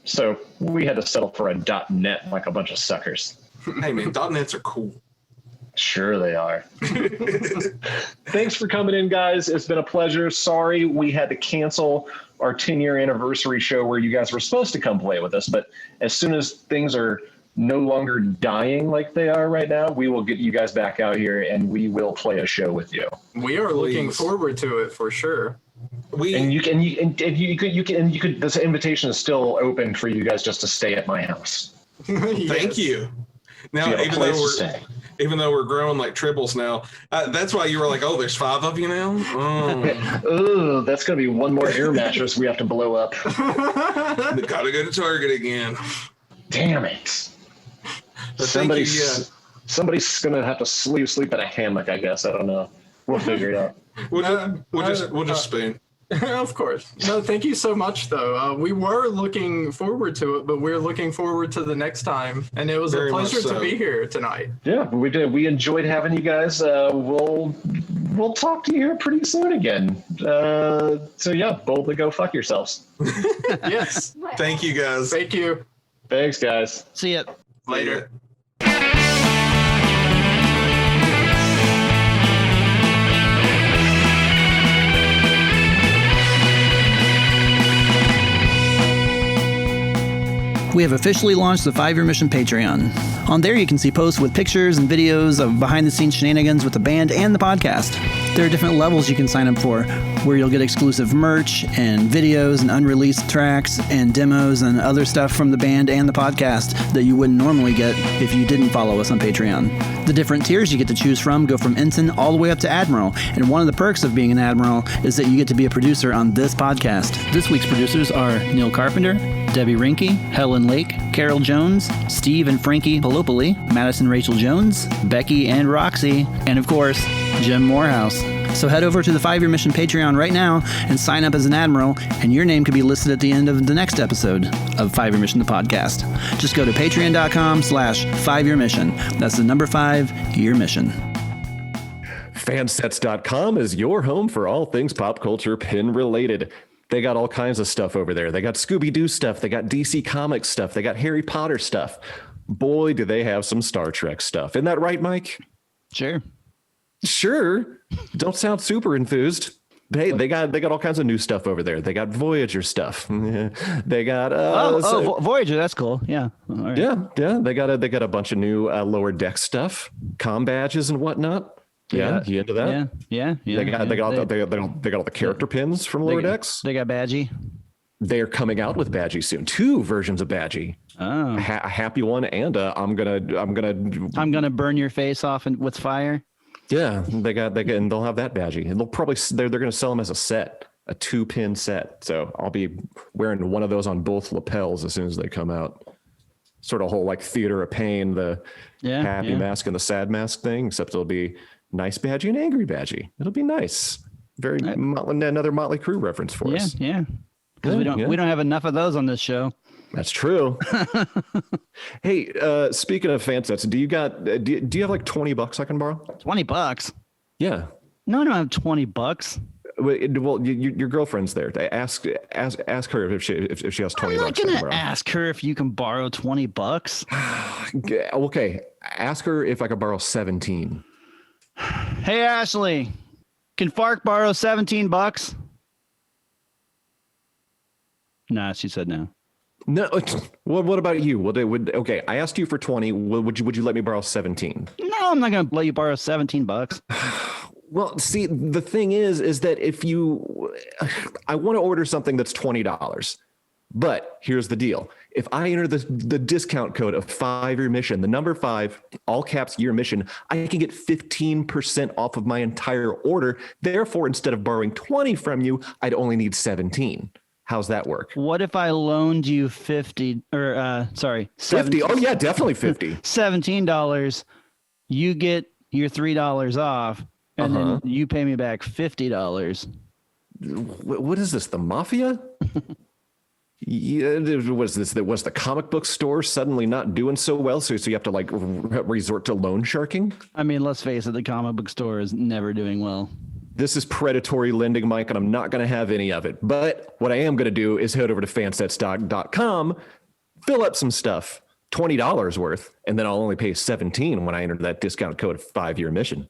So we had to settle for a .net like a bunch of suckers. Hey, man, .nets are cool. Sure they are. Thanks for coming in, guys. It's been a pleasure. Sorry we had to cancel our 10-year anniversary show where you guys were supposed to come play with us. But as soon as things are no longer dying like they are right now, we will get you guys back out here and we will play a show with you. We are looking forward to it for sure. This invitation is still open for you guys just to stay at my house. Yes. Thank you. Now, even though we're growing like tribbles now, that's why you were like, oh, there's 5 of you now? Oh, that's going to be one more air mattress we have to blow up. Gotta go to Target again. Damn it. Somebody's going to have to sleep in a hammock, I guess. I don't know. We'll figure it out. We'll just spoon. Of course. No, thank you so much, though. We were looking forward to it, but we're looking forward to the next time. And it was a pleasure to be here tonight. Yeah, we did. We enjoyed having you guys. We'll talk to you here pretty soon again. So yeah, boldly go fuck yourselves. Yes. Thank you, guys. Thank you. Thanks, guys. See ya. Later. We have officially launched the 5-Year Mission Patreon. On there, you can see posts with pictures and videos of behind-the-scenes shenanigans with the band and the podcast. There are different levels you can sign up for, where you'll get exclusive merch and videos and unreleased tracks and demos and other stuff from the band and the podcast that you wouldn't normally get if you didn't follow us on Patreon. The different tiers you get to choose from go from ensign all the way up to admiral, and one of the perks of being an admiral is that you get to be a producer on this podcast. This week's producers are Neil Carpenter, Debbie Rinke, Helen Lake, Carol Jones, Steve and Frankie Palopoli, Madison Rachel Jones, Becky and Roxy, and of course, Jim Morehouse. So head over to the 5-Year Mission Patreon right now and sign up as an admiral, and your name could be listed at the end of the next episode of 5-Year Mission, the podcast. Just go to patreon.com/5-Year Mission. That's the number 5-Year Mission. Fansets.com is your home for all things pop culture pin related. They got all kinds of stuff over there. They got Scooby-Doo stuff. They got DC Comics stuff. They got Harry Potter stuff. Boy, do they have some Star Trek stuff. Isn't that right, Mike? Sure. Don't sound super enthused. They got all kinds of new stuff over there. They got Voyager stuff. They got Voyager. That's cool. Yeah. All right. Yeah. They got a bunch of new lower deck stuff, comm badges and whatnot. Yeah, you into that? Yeah. They got all the character pins from lower decks. They got Badgie. They're coming out with Badgie soon. 2 versions of Badgie. Oh, a happy one and I'm gonna burn your face off with fire. Yeah, they got and they'll have that Badgie, and they're gonna sell them as a set, a 2-pin set. So I'll be wearing one of those on both lapels as soon as they come out. Sort of whole like Theater of Pain, the happy mask and the sad mask thing, except it'll be nice Badgie and angry Badgie. It'll be nice. Very another Motley Crue reference for us. Yeah. Because we don't have enough of those on this show. That's true. Hey, speaking of Fansets, do you have like $20 I can borrow? $20? Yeah. No, I don't have $20. Well, your girlfriend's there. Ask her if she has $20. I'm not gonna ask her if you can borrow $20. Okay, ask her if I could borrow 17. Hey Ashley, can Fark borrow $17? Nah, she said no. No. What about you? Okay, I asked you for 20. Would you let me borrow 17? No, I'm not going to let you borrow $17. Well, see, the thing is that I want to order something that's $20. But here's the deal. If I enter the discount code of 5-year mission, the number 5, all caps year mission, I can get 15% off of my entire order. Therefore, instead of borrowing 20 from you, I'd only need 17. How's that work? What if I loaned you 50 or 50? Oh yeah, definitely 50. $17. You get your $3 off, and then you pay me back $50. What is this? The mafia? Yeah, was the comic book store suddenly not doing so well? So you have to like resort to loan sharking? I mean, let's face it, the comic book store is never doing well. This is predatory lending, Mike, and I'm not going to have any of it. But what I am going to do is head over to fansets.com, fill up some stuff, $20 worth, and then I'll only pay $17 when I enter that discount code 5-year mission.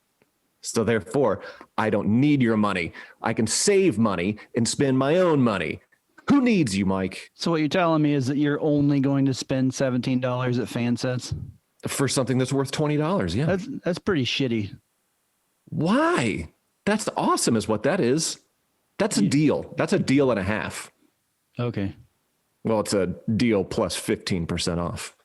So therefore, I don't need your money. I can save money and spend my own money. Who needs you, Mike? So what you're telling me is that you're only going to spend $17 at Fansets? For something that's worth $20, yeah. That's pretty shitty. Why? That's awesome is what that is. That's a deal. That's a deal and a half. Okay. Well, it's a deal plus 15% off.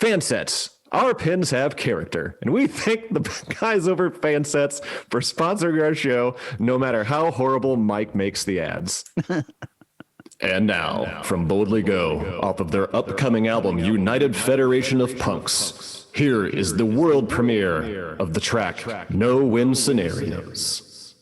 Fansets. Our pins have character, and we thank the guys over at Fansets for sponsoring our show, no matter how horrible Mike makes the ads. And now, from Boldly Go, off of their upcoming album, United Federation of Punx, here is the world premiere of the track, No-Win Scenarios.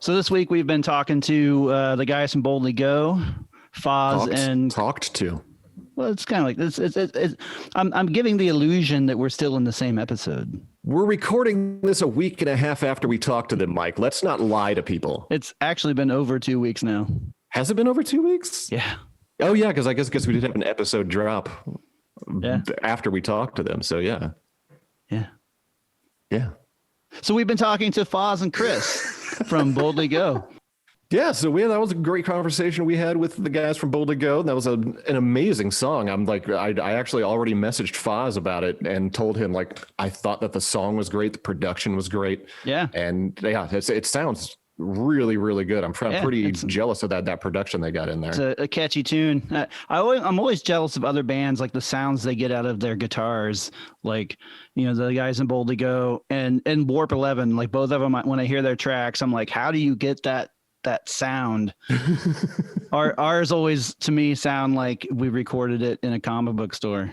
So this week we've been talking to the guys from Boldly Go, Foz, and talked to. Well, it's kind of like this. I'm giving the illusion that we're still in the same episode. We're recording this a week and a half after we talked to them, Mike. Let's not lie to people. It's actually been over 2 weeks now. Has it been over 2 weeks? Yeah. Oh, yeah, because I guess we did have an episode drop after we talked to them. So, yeah. Yeah. So we've been talking to Foz and Chris from Boldly Go. Yeah, so that was a great conversation we had with the guys from Boldly Go. That was an amazing song. I'm like, I actually already messaged Foz about it and told him, like, I thought that the song was great, the production was great. Yeah. And it sounds really, really good. I'm pretty jealous of that production they got in there. It's a catchy tune. I'm always jealous of other bands, like the sounds they get out of their guitars. Like, the guys in Boldly Go and Warp 11, like both of them, when I hear their tracks, I'm like, how do you get that sound? Ours always, to me, sound like we recorded it in a comic book store.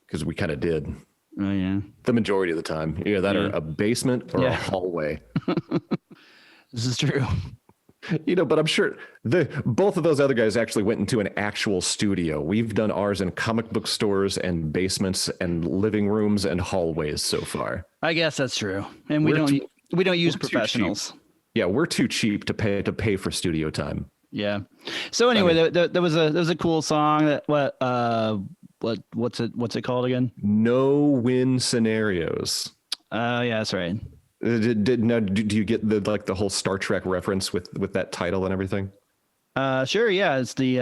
Because we kind of did. Oh, yeah. The majority of the time. Either that or a basement or a hallway. This is true. But I'm sure both of those other guys actually went into an actual studio. We've done ours in comic book stores and basements and living rooms and hallways so far. I guess that's true. And we don't use professionals. Yeah, we're too cheap to pay for studio time. Yeah. So anyway, there was a cool song that what's it called again? No Win Scenarios. Yeah, that's right. Do you get the whole Star Trek reference with that title and everything? Sure. Yeah, it's the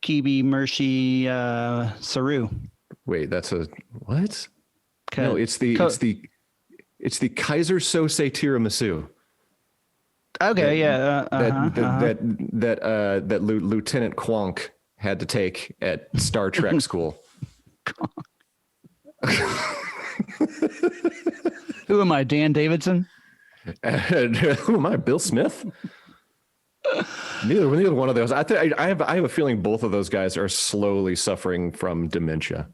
Kibi Mershi Saru. Wait, that's a what? No, it's the Kaiser Sose Tiramisu. Okay, that Lieutenant Quonk had to take at Star Trek school. Who am I, Dan Davidson? Who am I, Bill Smith? Neither one of those. I have a feeling both of those guys are slowly suffering from dementia.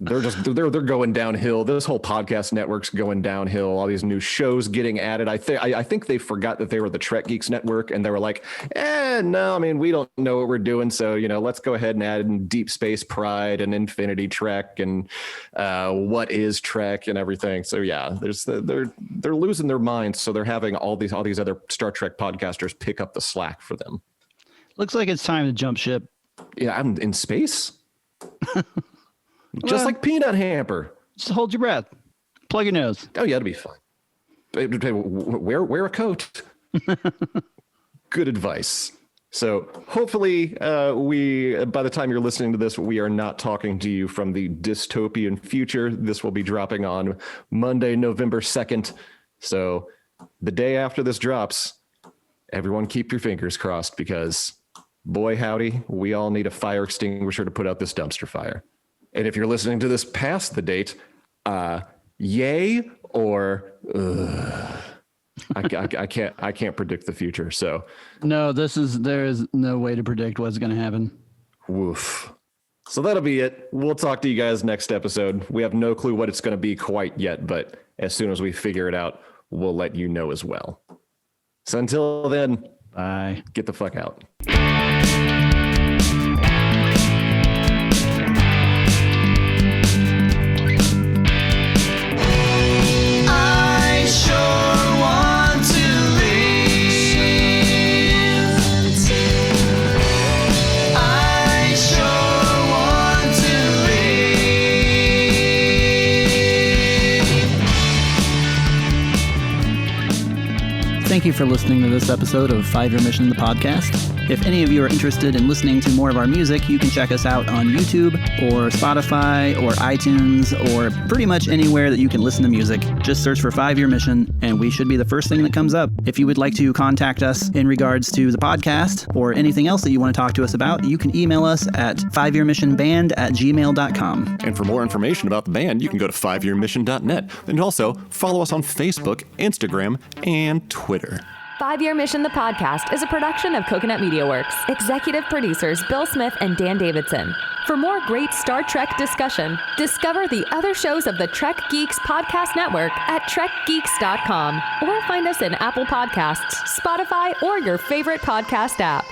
They're going downhill. This whole podcast network's going downhill. All these new shows getting added. I think they forgot that they were the Trek Geeks Network, and they were like, no, I mean, we don't know what we're doing, so let's go ahead and add in Deep Space Pride and Infinity Trek and What Is Trek and everything. So yeah, they're losing their minds. So they're having all these other Star Trek podcasters pick up the slack for them. Looks like it's time to jump ship. Yeah, I'm in space. Just like Peanut Hamper. Just hold your breath. Plug your nose. Oh, yeah, it'll be fine. Wear a coat. Good advice. So hopefully by the time you're listening to this, we are not talking to you from the dystopian future. This will be dropping on Monday, November 2nd. So the day after this drops, everyone keep your fingers crossed because boy, howdy, we all need a fire extinguisher to put out this dumpster fire. And if you're listening to this past the date, yay or I can't predict the future. So no, there is no way to predict what's going to happen. Woof. So that'll be it. We'll talk to you guys next episode. We have no clue what it's going to be quite yet, but as soon as we figure it out, we'll let you know as well. So until then, bye. Get the fuck out. Thank you for listening to this episode of 5 Year Mission, the podcast. If any of you are interested in listening to more of our music, you can check us out on YouTube or Spotify or iTunes or pretty much anywhere that you can listen to music. Just search for 5 Year Mission and we should be the first thing that comes up. If you would like to contact us in regards to the podcast or anything else that you want to talk to us about, you can email us at 5yearmissionband@gmail.com. And for more information about the band, you can go to 5yearmission.net and also follow us on Facebook, Instagram, and Twitter. 5 Year Mission, the podcast, is a production of Coconut Media Works. Executive producers Bill Smith and Dan Davidson. For more great Star Trek discussion, discover the other shows of the Trek Geeks Podcast Network at trekgeeks.com or find us in Apple Podcasts, Spotify, or your favorite podcast app.